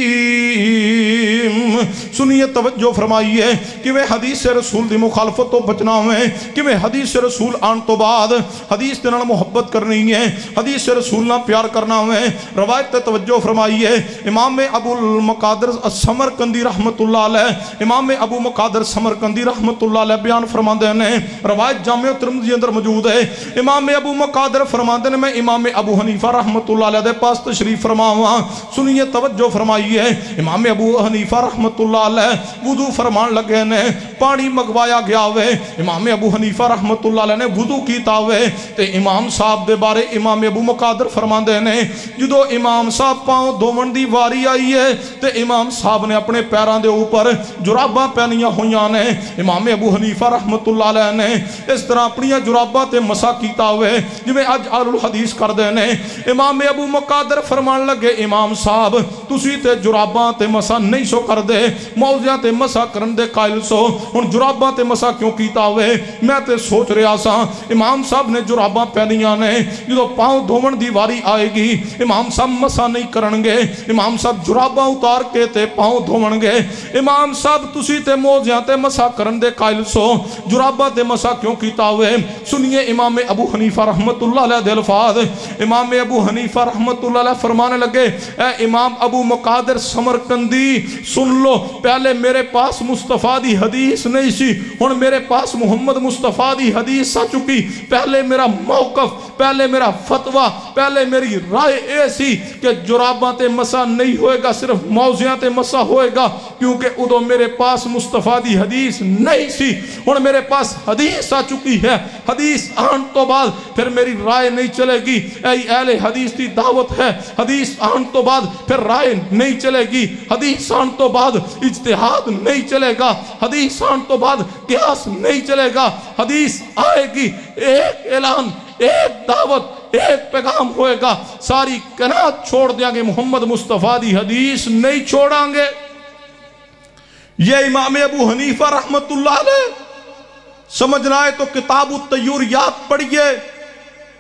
سنیے توجہ فرمائیے کہ وہ حدیث رسول دی مخالفت تو بچنا ہوئے کہ وہ حدیث رسول آن تو بعد حدیث دینا محبت کرنی ہے حدیث رسول نہ پیار کرنا ہوئے روایت توجہ فرمائیے امام ابو المقادر السمرقندی رحمت اللہ علیہ امام ابو مقادر سمرقندی رحمت اللہ علیہ بیان فرماندے نے روایت جامع ترمذی اندر موجود ہے امام ابو مقادر فرماندے نے میں امام ابو حنیفہ رحمت اللہ علیہ دے پاس تشریف فرماواں سنیے توجہ فرمائیے امام ابو حنیفہ رحمت اللہ علیہ وضو فرمان لگے نے پانی مگوایا گیا ہوئے امام ابو حنیفہ رحمت اللہ علیہ نے وضو کیتا ہوئے تے امام صاحب دے بارے امام ابو مقادر فرماندے نے جدو امام صاحب پاؤں دھوون دی واری آئی ہے تے امام صاحب نے اپنے پیران دے اوپر جراباں پہنیاں ہویاں نے امام ابو حنیفہ رحمت اللہ علیہ نے اس طرح اپنی جراباں تے مسا کیتا ہوئے جویں اج اہل الحدیث کر دے نے امام ابو مقادر فرمان لگے امام صاحب تسی تے جراباں تے مسا نہیں سو کر دے موضیاں تے مسا کرن دے قائل سو ہن جراباں تے مسا کیوں کیتا ہوئے میں تے سوچ رہا سا امام صاحب نے جراباں پہنیاں نے جدو پاؤں دھوون دی واری آئے گی امام صاحب مسا نہیں کرن گے امام صاحب جراباں اتار کے تے پاؤں دھوون گے امام صاحب تسی تے موضیاں تے مسا کرن دے قائل سو جراباں تے مسا کیوں کیتا ہوئے سنیے امام ابو حنیفہ رحمت اللہ علیہ دے الفاظ امام ابو حنیفہ رحمت اللہ علیہ فرمانے لگے اے امام ابو مقادر سمرقندی سن لو پہلے میرے پاس مصطفیٰ دی حدیث نہیں سی ہن میرے پاس محمد مصطفیٰ دی حدیث آ چکی پہلے میرا موقف پہلے میرا فتوہ پہلے میری رائے ایسی کہ جراباں تے مسا نہیں ہوئے گا صرف موضیاں تے مسا ہوئے گا کیونکہ ادو میرے پاس مصطفیٰ دی حدیث نہیں سی ہن میرے پاس حدیث آ چکی ہے حدیث آن تو بعد پھر میری رائے نہیں چلے گی اے اہل حدیث دی دعوت ہے حدیث آن تو بعد پھر رائے نہیں چلے گی حدیث آن تو بعد اجتہاد نہیں چلے گا حدیث آن تو بعد قیاس نہیں چلے گا حدیث آئے گی ایک اعلان ایک دعوت ایک پیغام ہوئے گا ساری کائنات چھوڑ دیں گے محمد مصطفیٰ دی حدیث نہیں چھوڑیں گے یہ امام ابو حنیفہ رحمت اللہ علیہ سمجھنا ہے تو کتاب الطیوریات پڑھئے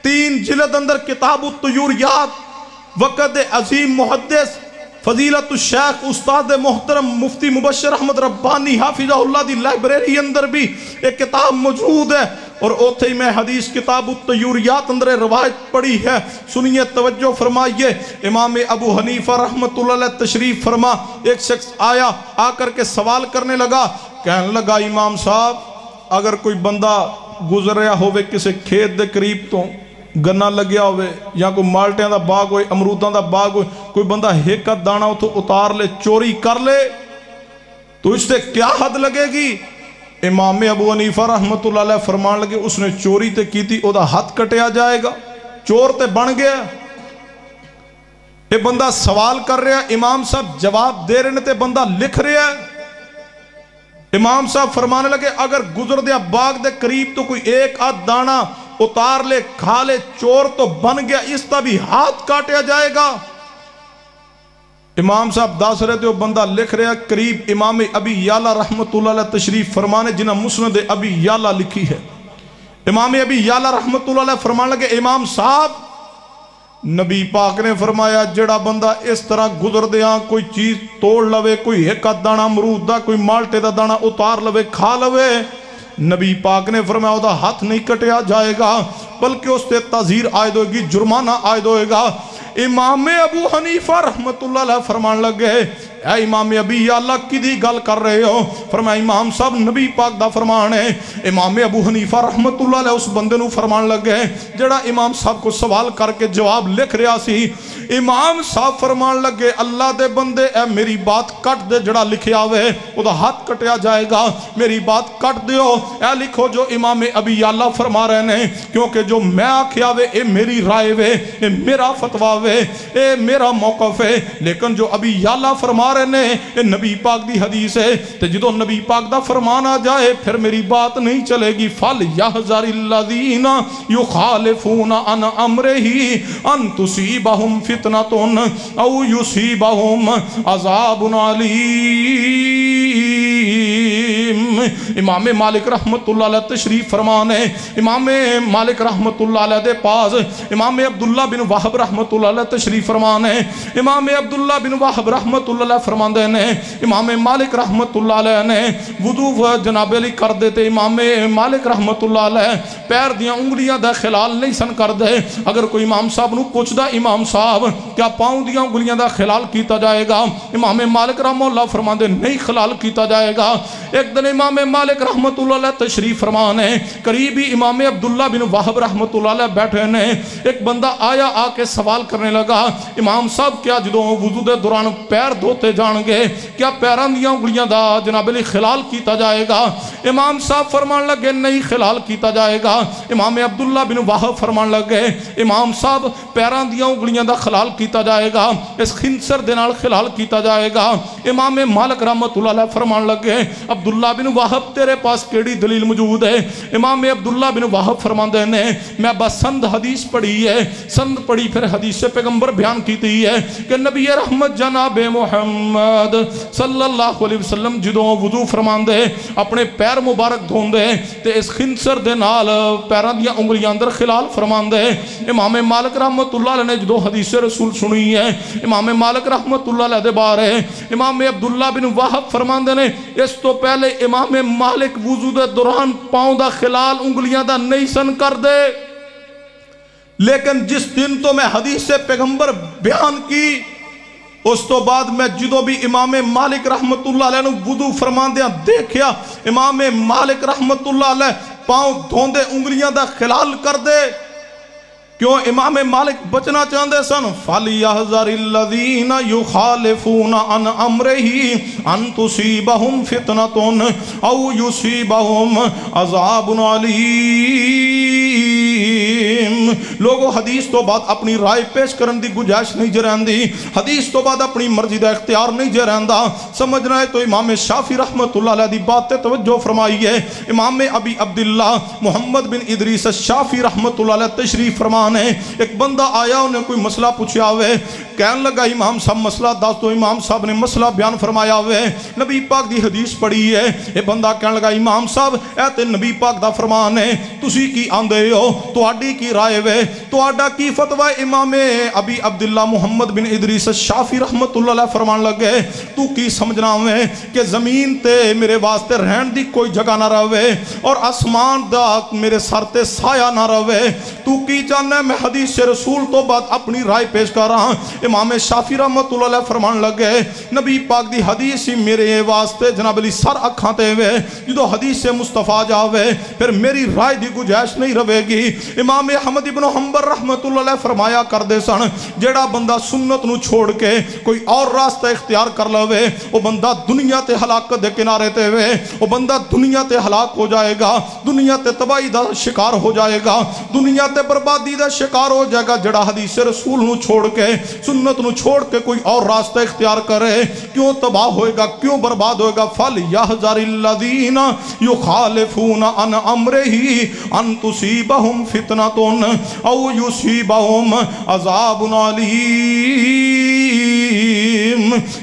3 جلد اندر کتاب الطیوریات وقت عظیم محدث فضیلت الشیخ استاد محترم مفتی مبشر احمد ربانی حافظہ اللہ دی لائبریری اندر بھی ایک کتاب موجود ہے اور اوتھے ہی میں حدیث کتاب الطیوریات اندر روایت پڑھی ہے، سنیے توجہ فرمائیے۔ امام ابو حنیفہ رحمت اللہ علیہ تشریف فرما، ایک شخص آیا، آ کر کے سوال کرنے لگا، کہنے لگا امام صاحب اگر کوئی بندہ گزر رہا ہوئے کسی کھیت دے قریب تو گنا لگیا ہوئے یا کوئی مالٹیاں دا باغ ہوئے امروداں دا باغ ہوئے، کوئی بندہ ایک دانہ تو اتار لے چوری کر لے تو اس سے کیا حد لگے گی؟ امام ابو حنیفہ رحمت اللہ علیہ فرمان لگے اس نے چوری تے کی تھی او دا حد کٹیا جائے گا، چور تے بن گیا۔ یہ بندہ سوال کر رہا ہے، امام صاحب جواب دے رہے تے بندہ لکھ رہا ہے۔ امام صاحب فرمانے لگے اگر گزر دیا باغ دے قریب تو کوئی ایک آدھ دانہ اتار لے کھا لے چور تو بن گیا، اس کا بھی ہاتھ کاٹیا جائے گا۔ امام صاحب دس رہے تھے وہ بندہ لکھ رہا قریب امام ابی یعلا رحمت اللہ علیہ تشریف فرمانے جنہ مسند ابی یعلا لکھی ہے۔ امام ابی یعلا رحمت اللہ علیہ فرمانے لگے امام صاحب نبی پاک نے فرمایا جڑا بندہ اس طرح گزر دیا کوئی چیز توڑ لوے، کوئی ایک دانہ امرود دا کوئی مالٹے دا دانہ اتار لوے کھا لوے، نبی پاک نے فرمایا وہ دا ہاتھ نہیں کٹیا جائے گا بلکہ اس تے تعزیر عائد ہوئے گی، جرمانہ عائد ہوئے گا۔ امام ابو حنیفہ رحمت اللہ علیہ فرمان لگے اے امام ابی یا اللہ کی دی گل کر رہے ہو؟ فرمایا امام صاحب نبی پاک دا فرمان ہے۔ امام ابو حنیفہ رحمت اللہ علیہ اس بندے نو فرمان لگے جڑا امام صاحب کو سوال کر کے جواب لکھ رہا سی، امام صاحب فرمان لگے اللہ دے بندے اے میری بات کٹ دے، جڑا لکھیا ہوئے وہ دا ہاتھ کٹیا جائے گا، میری بات کٹ دیو، اے لکھو جو امام ابی یا اللہ فرما رہے ہیں، کیونکہ جو میں آکھیا ہوئے اے میری رائے وے، اے میرا فتوہ وے، اے میرا موقف ہے، لیکن جو ابی یا اللہ فرما رہے ہیں اے نبی پاک دی حدیث ہے، تے جدو نبی پاک دا فرمان آ جائے پھر میری بات نہیں چلے گی۔ فَلْيَحْذَرِ الَّذِينَ يُخَالِفُونَ عَنْ أَمْرِهِ أَن تُصِيبَهُمْ فِتْنَةٌ أَوْ يُصِيبَهُمْ عَذَابٌ عَلِيمٌ۔ امام مالک رحمت اللہ علیہ تشریف فرمانے، امام مالک رحمت اللہ علیہ دے پاس امام عبداللہ بن وہب رحمت اللہ علیہ تشریف فرمانے، امام عبداللہ بن وہب رحمت اللہ علیہ فرماندے نے امام مالک رحمت اللہ علیہ نے وضو جناب علی کر دیتے، امام مالک رحمت اللہ علیہ پیر دیاں انگلیاں دا خلال نہیں سن کر دے۔ اگر کوئی امام صاحب نو پوچھ دا امام صاحب کیا پاؤں دیاں انگلیاں دا خلال کیتا جائے گا؟ امام مالک رحمت اللہ فرماندے نہیں خلال کیتا جائے گا۔ ایک دن امام مالک رحمت اللہ علیہ تشریف فرمانے قریبی امام عبداللہ بن وہب رحمت اللہ علیہ بیٹھے نے، ایک بندہ آیا آ کے سوال کرنے لگا امام صاحب کیا جدوں وضو دے دوران پیر دھوتے جان گے کیا پیران دیاں انگلیاں دا جناب علی خلال کیتا جائے گا؟ امام صاحب فرمان لگے نہیں خلال کیتا جائے گا۔ امام عبداللہ بن وہب فرمان لگے امام صاحب پیران دیاں انگلیاں دا خلال کیتا جائے گا، اس خنصر دے نال خلال کیتا جائے گا۔ امام مالک رحمت اللہ علیہ فرمان لگے عبداللہ بن وہب تیرے پاس کیڑی دلیل موجود ہے؟ امام عبداللہ بن وہب فرماندے نے میں بس سند حدیث پڑھی ہے، سند پڑھی پھر حدیث پیغمبر بیان کیتی ہے کہ نبی رحمت جناب محمد صلی اللہ علیہ وسلم جدوں وضو فرماندے اپنے پیر مبارک دھوندے تے اس خنصر دے نال پیران دیاں انگلیاں اندر خلال فرماندے۔ امام مالک رحمت اللہ علیہ نے جدوں حدیث رسول سنی ہے، امام مالک رحمت اللہ علیہ دے بارے امام عبداللہ بن وہب فرماندے نے اس تو پہلے امام مالک وضو دے دوران پاؤں دا خلال انگلیاں دا نہیں سن کر دے، لیکن جس دن تو میں حدیث پیغمبر بیان کی اس تو بعد میں جدو بھی امام مالک رحمت اللہ علیہ نے وضو فرمان دیا دیکھیا امام مالک رحمت اللہ علیہ پاؤں دھوندے انگلیاں دا خلال کر دے، کیوں امام مالک بچنا چاہندے سن؟ فَلْيَحْذَرِ الَّذِينَ يُخَالِفُونَ عَنْ أَمْرِهِ أَن تُصِيبَهُمْ فِتْنَةٌ أَوْ يُصِيبَهُمْ عَذَابٌ عَلِيمٌ۔ لوگوں حدیث تو بعد اپنی رائے پیش کرن دی گنجائش نہیں جرہندی، حدیث تو بعد اپنی مرضی دا اختیار نہیں جرہندا، سمجھنا ہے تو امام شافعی رحمت اللہ علیہ دی بات توجہ فرمائی ہے۔ امام ابی عبداللہ محمد بن ادریس الشافعی رحمت اللہ علیہ تشریف فرمانے ایک بندہ آیا انہیں کوئی مسئلہ پوچھا ہوئے، کہنے لگا امام صاحب مسئلہ دس تو امام صاحب نے مسئلہ بیان فرمایا ہوئے، نبی پاک دی حدیث پڑھی ہے۔ یہ بندہ کہنے لگا امام صاحب اے تے نبی پاک دا فرمان ہے، تسی کی آندے ہو، تو آڈی کی کی رائے وے تو آڈا کی فتوہ امام ابی عبداللہ محمد بن ادریس شافی رحمت اللہ علیہ فرمان لگے تو کی سمجھنا ہوئے کہ زمین تے میرے واسطے رہن دی کوئی جگہ نہ رہے اور آسمان دا میرے سر تے سایہ نہ رہے تو کی جاننا میں حدیث سے رسول تو بعد اپنی رائے پیش کر رہا ہوں امام شافی رحمت اللہ علیہ فرمان لگے نبی پاک دی حدیث ہی میرے واسطے جناب علی سر اکھانتے ہوئے جدو حدیث سے مصطفیٰ جاوے پھر میری رائے دی گنجائش نہیں رہے گی امام احمد ابن حنبل رحمت اللہ علیہ فرمایا کر دے سن جیڑا بندہ سنت نو چھوڑ کے کوئی اور راستہ اختیار کر لوے وہ بندہ دنیا تے ہلاکت دے کنارے تے ہوئے وہ بندہ دنیا تے ہلاک ہو جائے گا دنیا تے تباہی دا شکار ہو جائے گا دنیا تے بربادی دا شکار ہو جائے گا جڑا حدیث رسول نو چھوڑ کے سنت نو چھوڑ کے کوئی اور راستہ اختیار کرے کیوں تباہ ہوئے گا کیوں برباد ہوئے گا فَلْيَحْذَرِ الَّذِينَ يُخَالِفُونَ عَنْ أَمْرِهِ أَن تُصِيبَهُمْ فِتْنَةٌ أَوْ يُصِيبَهُمْ عَذَابٌ عَلِيمٌ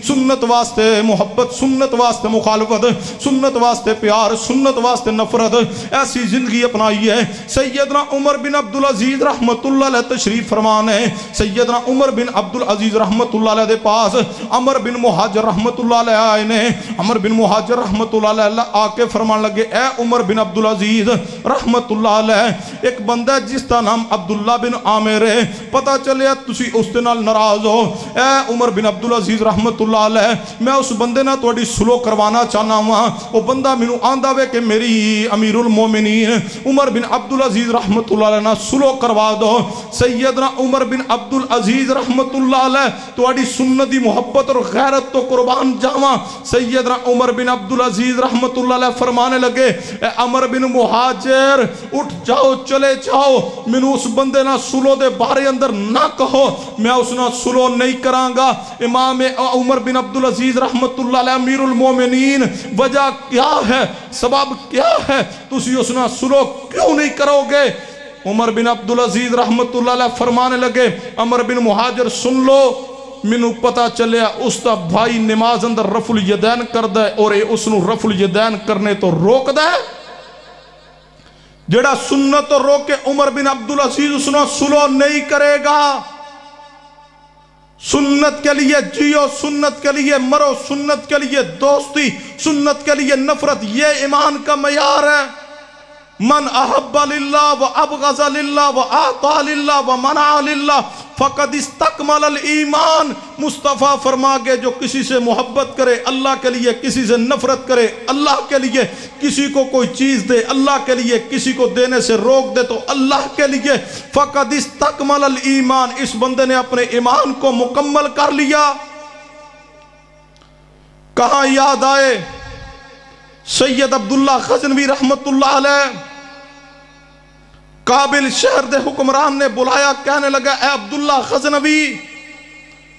سنت واسطے محبت سنت واسطے مخالفت سنت واسطے پیار سنت واسطے نفرت ایسی زندگی اپنائی ہے سیدنا عمر بن عبدالعزیز رحمت اللہ علیہ تشریف فرمان ہے سیدنا عمر بن عبدالعزیز رحمت اللہ علیہ دے پاس عمر بن مہاجر رحمت اللہ علیہ آئے نے عمر بن مہاجر رحمت اللہ علیہ آکے فرمان لگے اے عمر بن عبدالعزیز رحمت اللہ علیہ ایک بندہ جس کا نام عبداللہ بن عامر ہے پتہ چلے تسی اس دے نال ناراض ہو اے عمر بن عبدالعزیز رحمت اللہ علیہ میں اس بندے نہ توڑی سلو کروانا چاہنا ہوا وہ بندہ منو آندہ وے کہ میری امیر المومنین عمر بن عبدالعزیز رحمت اللہ علیہ نہ سلو کروا دو سیدنا عمر بن عبدالعزیز رحمت اللہ علیہ توڑی سنتی محبت اور غیرت تو قربان جاواں سیدنا عمر بن عبدالعزیز رحمت اللہ علیہ فرمانے لگے اے عمر بن مہاجر اٹھ جاؤ چلے جاؤ منو اس بندے نہ سلو دے بارے اندر نہ کہو میں اس نہ سلو نہیں کرانگا امام عمر بن عبدالعزیز رحمت اللہ علیہ امیر المومنین وجہ کیا ہے سبب کیا ہے تسی اس نہ سلو کیوں نہیں کرو گے عمر بن عبدالعزیز رحمت اللہ علیہ فرمانے لگے عمر بن مہاجر سن لو منو پتا چلیا اس تا بھائی نماز اندر رفع الیدین کر دے اور اس نو رفع الیدین کرنے تو روک دے جڑا سنت تو روک کے عمر بن عبدالعزیز اس نو سلو نہیں کرے گا سنت کے لیے جیو سنت کے لیے مرو سنت کے لیے دوستی سنت کے لیے نفرت یہ ایمان کا معیار ہے من احب للہ و ابغض للہ و اعطا للہ و منع للہ فقد استکمل الایمان مصطفیٰ فرما گے جو کسی سے محبت کرے اللہ کے لیے کسی سے نفرت کرے اللہ کے لیے کسی کو کوئی چیز دے اللہ کے لیے کسی کو دینے سے روک دے تو اللہ کے لیے فقد استکمل الایمان اس بندے نے اپنے ایمان کو مکمل کر لیا کہاں یاد آئے سید عبداللہ غزنوی رحمت اللہ علیہ قابل شہر دے حکمران نے بلایا کہنے لگا اے عبداللہ غزنوی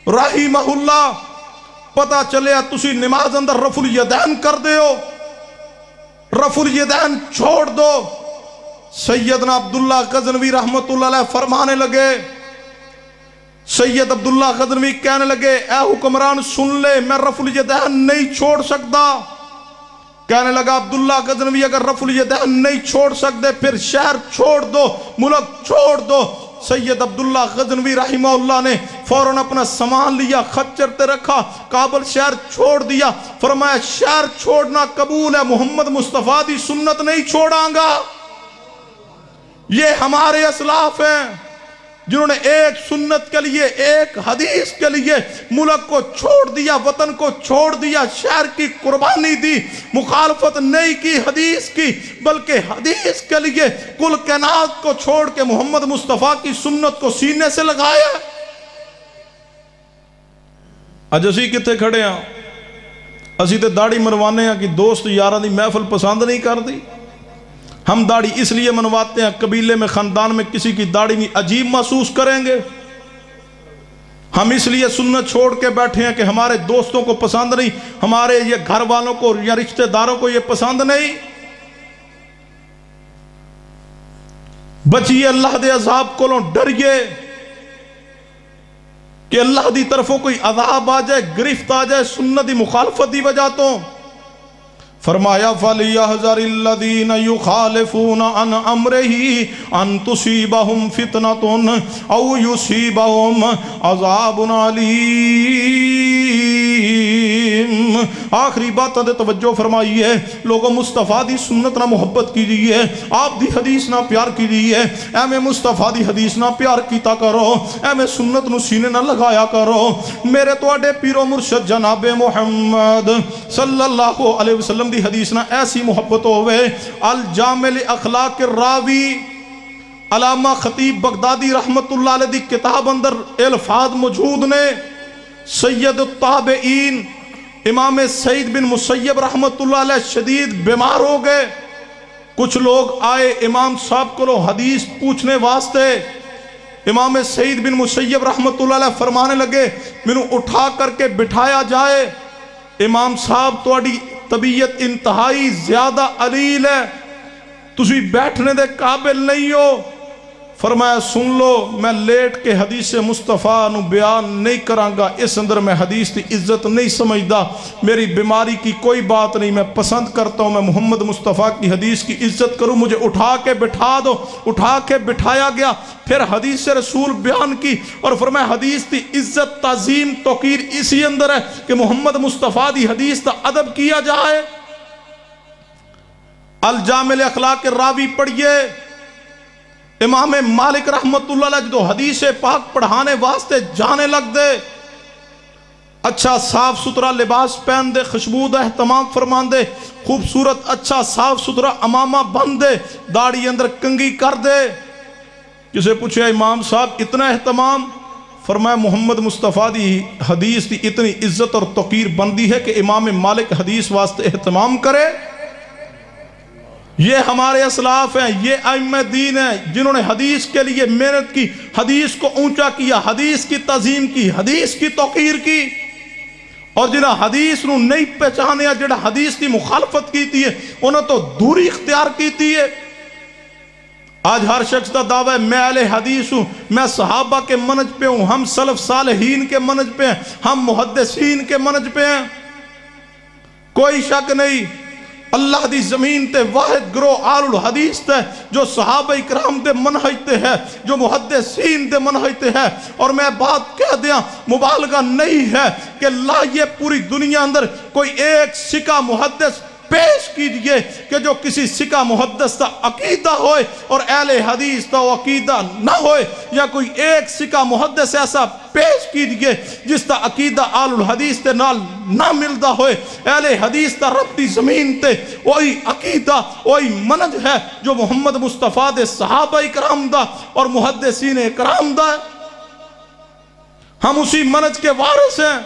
رحمہ اللہ پتا چلیا تسی نماز اندر رفع الیدین کر دے ہو رفع الیدین چھوڑ دو سیدنا عبداللہ غزنوی رحمت اللہ علیہ فرمانے لگے سید عبداللہ غزنوی کہنے لگے اے حکمران سن لے میں رفع الیدین نہیں چھوڑ سکتا کہنے لگا عبداللہ غزنوی اگر رفع الیدین نہیں چھوڑ سکتے پھر شہر چھوڑ دو ملک چھوڑ دو سید عبداللہ غزنوی رحمہ اللہ نے فوراً اپنا سامان لیا خچر تے رکھا کابل شہر چھوڑ دیا فرمایا شہر چھوڑنا قبول ہے محمد مصطفیٰ دی سنت نہیں چھوڑاں گا یہ ہمارے اسلاف ہیں جنہوں نے ایک سنت کے لیے ایک حدیث کے لیے ملک کو چھوڑ دیا وطن کو چھوڑ دیا شہر کی قربانی دی مخالفت نہیں کی حدیث کی بلکہ حدیث کے لیے کل کائنات کو چھوڑ کے محمد مصطفیٰ کی سنت کو سینے سے لگایا اج اسی کتے کھڑے ہیں اسی تے داڑھی منوانے ہیں کہ دوست یاراں دی محفل پسند نہیں کر دی ہم داڑھی اس لیے منواتے ہیں قبیلے میں خاندان میں کسی کی داڑھی نہیں عجیب محسوس کریں گے ہم اس لیے سنت چھوڑ کے بیٹھے ہیں کہ ہمارے دوستوں کو پسند نہیں ہمارے یہ گھر والوں کو یا رشتہ داروں کو یہ پسند نہیں بچیے اللہ دے عذاب کو ڈریے کہ اللہ دی طرفوں کوئی عذاب آ جائے گرفت آ جائے سنت دی مخالفت دی وجہ تو فرمایا فَلْيَحْذَرِ الَّذِينَ يُخَالِفُونَ عَنْ أَمْرِهِ أَن تُصِيبَهُمْ فِتْنَةٌ أَوْ يُصِيبَهُمْ عَذَابٌ عَلِيمٌ۔ آخری بات دے توجہ فرمائیے، لوگوں مصطفیٰ دی سنت نہ محبت کیجئے، آپ دی حدیث نہ پیار کیجئے، اے میں مصطفیٰ دی حدیث نہ پیار کیتا کرو، اے میں سنت نو سینے نہ لگایا کرو۔ میرے تو اڈے پیر و مرشد جناب محمد صلی اللہ علیہ وسلم دی حدیث نہ ایسی محبت ہوئے۔ الجامع اخلاق الراوی، علامہ خطیب بغدادی رحمت اللہ علیہ دی کتاب اندر الفاظ موجود نے۔ سید التابعین امام سعید بن مسیب رحمت اللہ علیہ شدید بیمار ہو گئے، کچھ لوگ آئے امام صاحب کو حدیث پوچھنے واسطے۔ امام سعید بن مسیب رحمت اللہ علیہ فرمانے لگے مینوں اٹھا کر کے بٹھایا جائے۔ امام صاحب تواڈی طبیعت انتہائی زیادہ علیل ہے، تسی بیٹھنے دے قابل نہیں ہو۔ فرمایا سن لو، میں لیٹ کے حدیث مصطفیٰ نو بیان نہیں کرانگا، اس اندر میں حدیث دی عزت نہیں سمجھدا، میری بیماری کی کوئی بات نہیں، میں پسند کرتا ہوں میں محمد مصطفیٰ کی حدیث کی عزت کروں، مجھے اٹھا کے بٹھا دو۔ اٹھا کے بٹھایا گیا، پھر حدیث رسول بیان کی اور فرمایا حدیث دی عزت تعظیم توقیر اسی اندر ہے کہ محمد مصطفیٰ دی حدیث دا ادب کیا جائے۔ الجامع اخلاق الراوی پڑھئے، امام مالک رحمت اللہ علیہ جو حدیث پاک پڑھانے واسطے جانے لگ دے، اچھا صاف ستھرا لباس پہن دے، خوشبودہ اہتمام فرمان دے، خوبصورت اچھا صاف ستھرا امامہ بن دے، داڑھی اندر کنگھی کر دے۔ جسے پوچھے امام صاحب اتنا اہتمام؟ فرمایا محمد مصطفیٰ دی حدیث دی اتنی عزت اور توقیر بندی ہے کہ امام مالک حدیث واسطے اہتمام کرے۔ یہ ہمارے اسلاف ہیں، یہ ائمہ دین ہیں جنہوں نے حدیث کے لیے محنت کی، حدیث کو اونچا کیا، حدیث کی تعظیم کی، حدیث کی توقیر کی، اور جنہاں حدیث نو نہیں پہچانیا، جنہاں حدیث کی مخالفت کیتی ہے انہوں تو دوری اختیار کیتی ہے۔ آج ہر شخص کا دعویٰ ہے میں اہل حدیث ہوں، میں صحابہ کے منج پہ ہوں، ہم سلف صالحین کے منج پہ ہیں، ہم محدثین کے منج پہ ہیں۔ کوئی شک نہیں، اللہ دی زمین تے واحد گروہ آل الحدیث تے جو صحابہ اکرام دے منہج تے ہے، جو محدثین دے منہج تے ہے۔ اور میں بات کہہ دیا، مبالغہ نہیں ہے کہ لا یہ پوری دنیا اندر کوئی ایک سکہ محدث پیش کیجئے کہ جو کسی سکہ محدث تا عقیدہ ہوئے اور اہل حدیث تا عقیدہ نہ ہوئے، یا کوئی ایک سکہ محدث ایسا پیش کیجئے جس تا عقیدہ آل الحدیث تے نال نہ ملدا ہوئے۔ اہل حدیث تا رب دی زمین تے وہی عقیدہ وہی منج ہے جو محمد مصطفیٰ دے صحابہ اکرام دا اور محدثین اکرام دا ہے۔ ہم اسی منج کے وارث ہیں،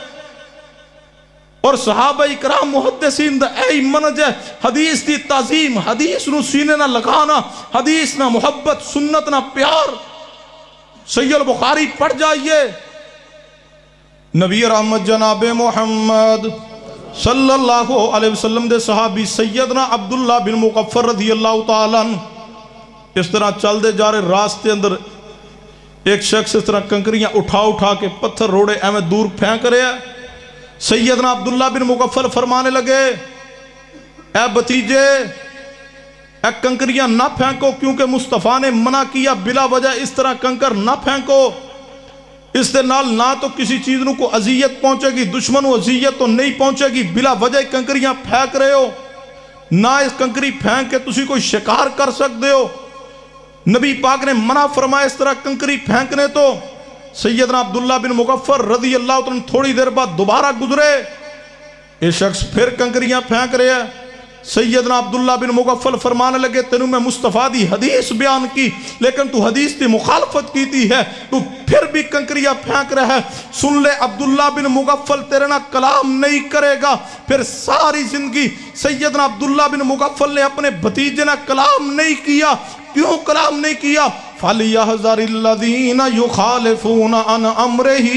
اور صحابہ اکرام محدثین دا اے منج ہے۔ حدیث دی تعظیم، حدیث نو سینے نہ لگانا، حدیث نہ محبت، سنت نہ پیار۔ صحیح البخاری پڑھ جائیے، نبی رحمت جناب محمد صلی اللہ علیہ وسلم دے صحابی سیدنا عبداللہ بن مغفر رضی اللہ تعالیٰ عنہ اس طرح چل دے جا رہے، راستے اندر ایک شخص اس طرح کنکریاں اٹھا کے پتھر روڑے ایویں دور پھینک رہے ہیں۔ سیدنا عبداللہ بن مغفل فرمانے لگے اے بتیجے، اے کنکریاں نہ پھینکو، کیونکہ مصطفیٰ نے منع کیا بلا وجہ اس طرح کنکر نہ پھینکو، اس دے نال نہ تو کسی چیز نو کو اذیت پہنچے گی، دشمن کو اذیت تو نہیں پہنچے گی، بلا وجہ کنکریاں پھینک رہے ہو، نہ اس کنکری پھینک کے تسی کوئی شکار کر سکتے ہو۔ نبی پاک نے منع فرمایا اس طرح کنکری پھینکنے تو۔ سیدنا عبداللہ بن مغفر رضی اللہ عنہ تھوڑی دیر بعد دوبارہ گزرے، یہ شخص پھر کنکریاں پھینک رہے ہیں۔ سیدنا عبداللہ بن مغفل فرمانے لگے تینوں میں مصطفیٰ دی حدیث بیان کی لیکن تو حدیث دی مخالفت کیتی ہے، تو پھر بھی کنکریاں پھینک رہا ہے۔ سن لے عبداللہ بن مغفل تیرے نہ کلام نہیں کرے گا۔ پھر ساری زندگی سیدنا عبداللہ بن مغفل نے اپنے بھتیجے نہ کلام نہیں کیا۔ کیوں کلام نہیں کیا؟ فَلْيَحْذَرِ الَّذِينَ يُخَالِفُونَ عَنْ أَمْرِهِ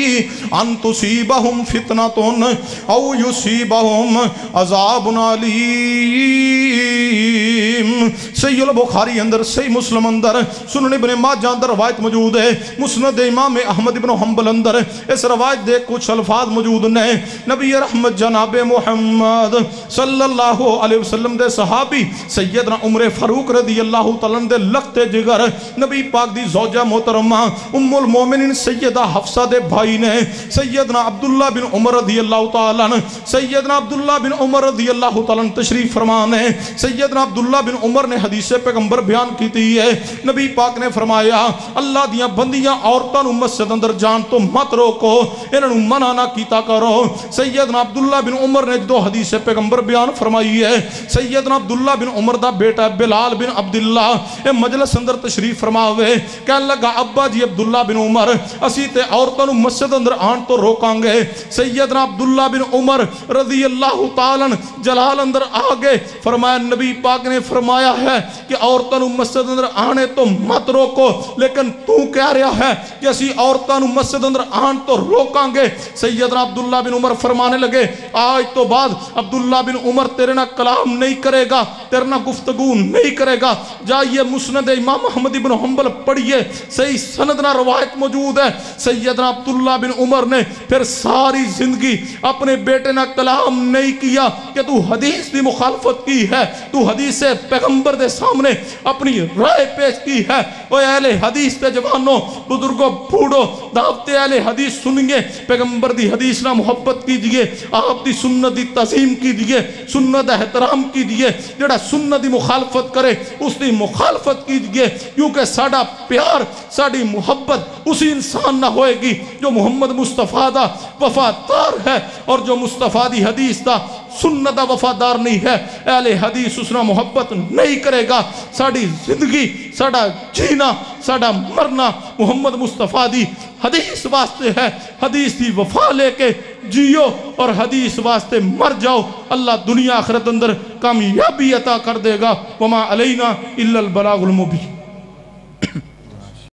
أَن تُصِيبَهُمْ فِتْنَةٌ أَوْ يُصِيبَهُمْ عَذَابٌ عَلِيمٌ۔ صحیح البخاری اندر، صحیح مسلم اندر، سنن ابن ماجہ اندر روایت موجود ہے، مسند امام احمد بن حنبل اندر اس روایت دے کچھ الفاظ موجود نے۔ نبی رحمت جناب محمد صلی اللہ علیہ وسلم دے صحابی سیدنا عمر فاروق رضی اللہ تعالیٰ دے لختے جگر نبی پاک دی زوجہ محترمہ ام المومنین سیدہ حفصہ دے بھائی نے سیدنا عبداللہ بن عمر رضی اللہ تعالیٰ سیدنا عبداللہ بن عمر رضی اللہ تعالیٰ تشریف فرمان ہے۔ سیدنا عبداللہ بن عمر نے حدیث پیغمبر بیان کی تھی ہے، نبی پاک نے فرمایا اللہ دیاں بندیاں عورتاں مسجد اندر جان تو مت روکو، انہوں منع نہ کیتا کرو۔ سیدنا عبداللہ بن عمر نے دو حدیث پیغمبر بیان فرمائی ہے۔ سیدنا عبداللہ بن عمر دا بیٹا بلال بن عبداللہ اے مجلس اندر تشریف فرماوے، کہنے لگا ابا جی عبداللہ بن عمر اسی تے عورتاں مسجد اندر آن تو روکاں گے۔ سیدنا عبداللہ بن عمر رضی اللہ تعالیٰ جلال اندر آگے فرمایا نبی پاک نے فرمایا ہے کہ عورتاں مسجد اندر آنے تو مت روکو، لیکن تو کہہ رہا ہے کہ اسی عورتاں مسجد اندر آن تو روکاں گے۔ سیدنا عبداللہ بن عمر فرمانے لگے آج تو بعد عبداللہ بن عمر تیرے نہ کلام نہیں کرے گا، تیرے نہ گفتگو نہیں کرے گا۔ جائیے مسند امام احمد بن حنبل پڑھیے، صحیح سند نہ روایت موجود ہے۔ سیدنا عبداللہ بن عمر نے پھر ساری زندگی اپنے بیٹے نہ کلام نہیں کیا کہ تو حدیث دی مخالفت کی ہے، تو حدیث پیغمبر دے سامنے اپنی رائے پیش کی ہے۔ اوہ اہل حدیث تے جوانوں بزرگوں بوڑھو دعوت اہل حدیث سنیے، پیغمبر دی حدیث نہ محبت کیجئے، آپ دی سنت دی تعظیم کیجئے، سنت احترام کیجئے۔ جڑا سنت دی مخالفت کرے اس دی مخالفت کیجئے، کیونکہ ساڑا پیار ساڑی محبت اسی انسان نہ ہوئے گی جو محمد مصطفیٰ دا وفادار ہے، اور جو مصطفیٰ دی حدیث دا سنت دا وفادار نہیں ہے اہل حدیث اس نہ محبت نہیں کرے گا۔ ساڑی زندگی ساڑا جینا ساڑا مرنا محمد مصطفیٰ دی حدیث واسطے ہے، حدیث دی وفا لے کے جیو اور حدیث واسطے مر جاؤ، اللہ دنیا آخرت اندر کامیابی عطا کر دے گا۔ وما علینا الا البلاغ المبین۔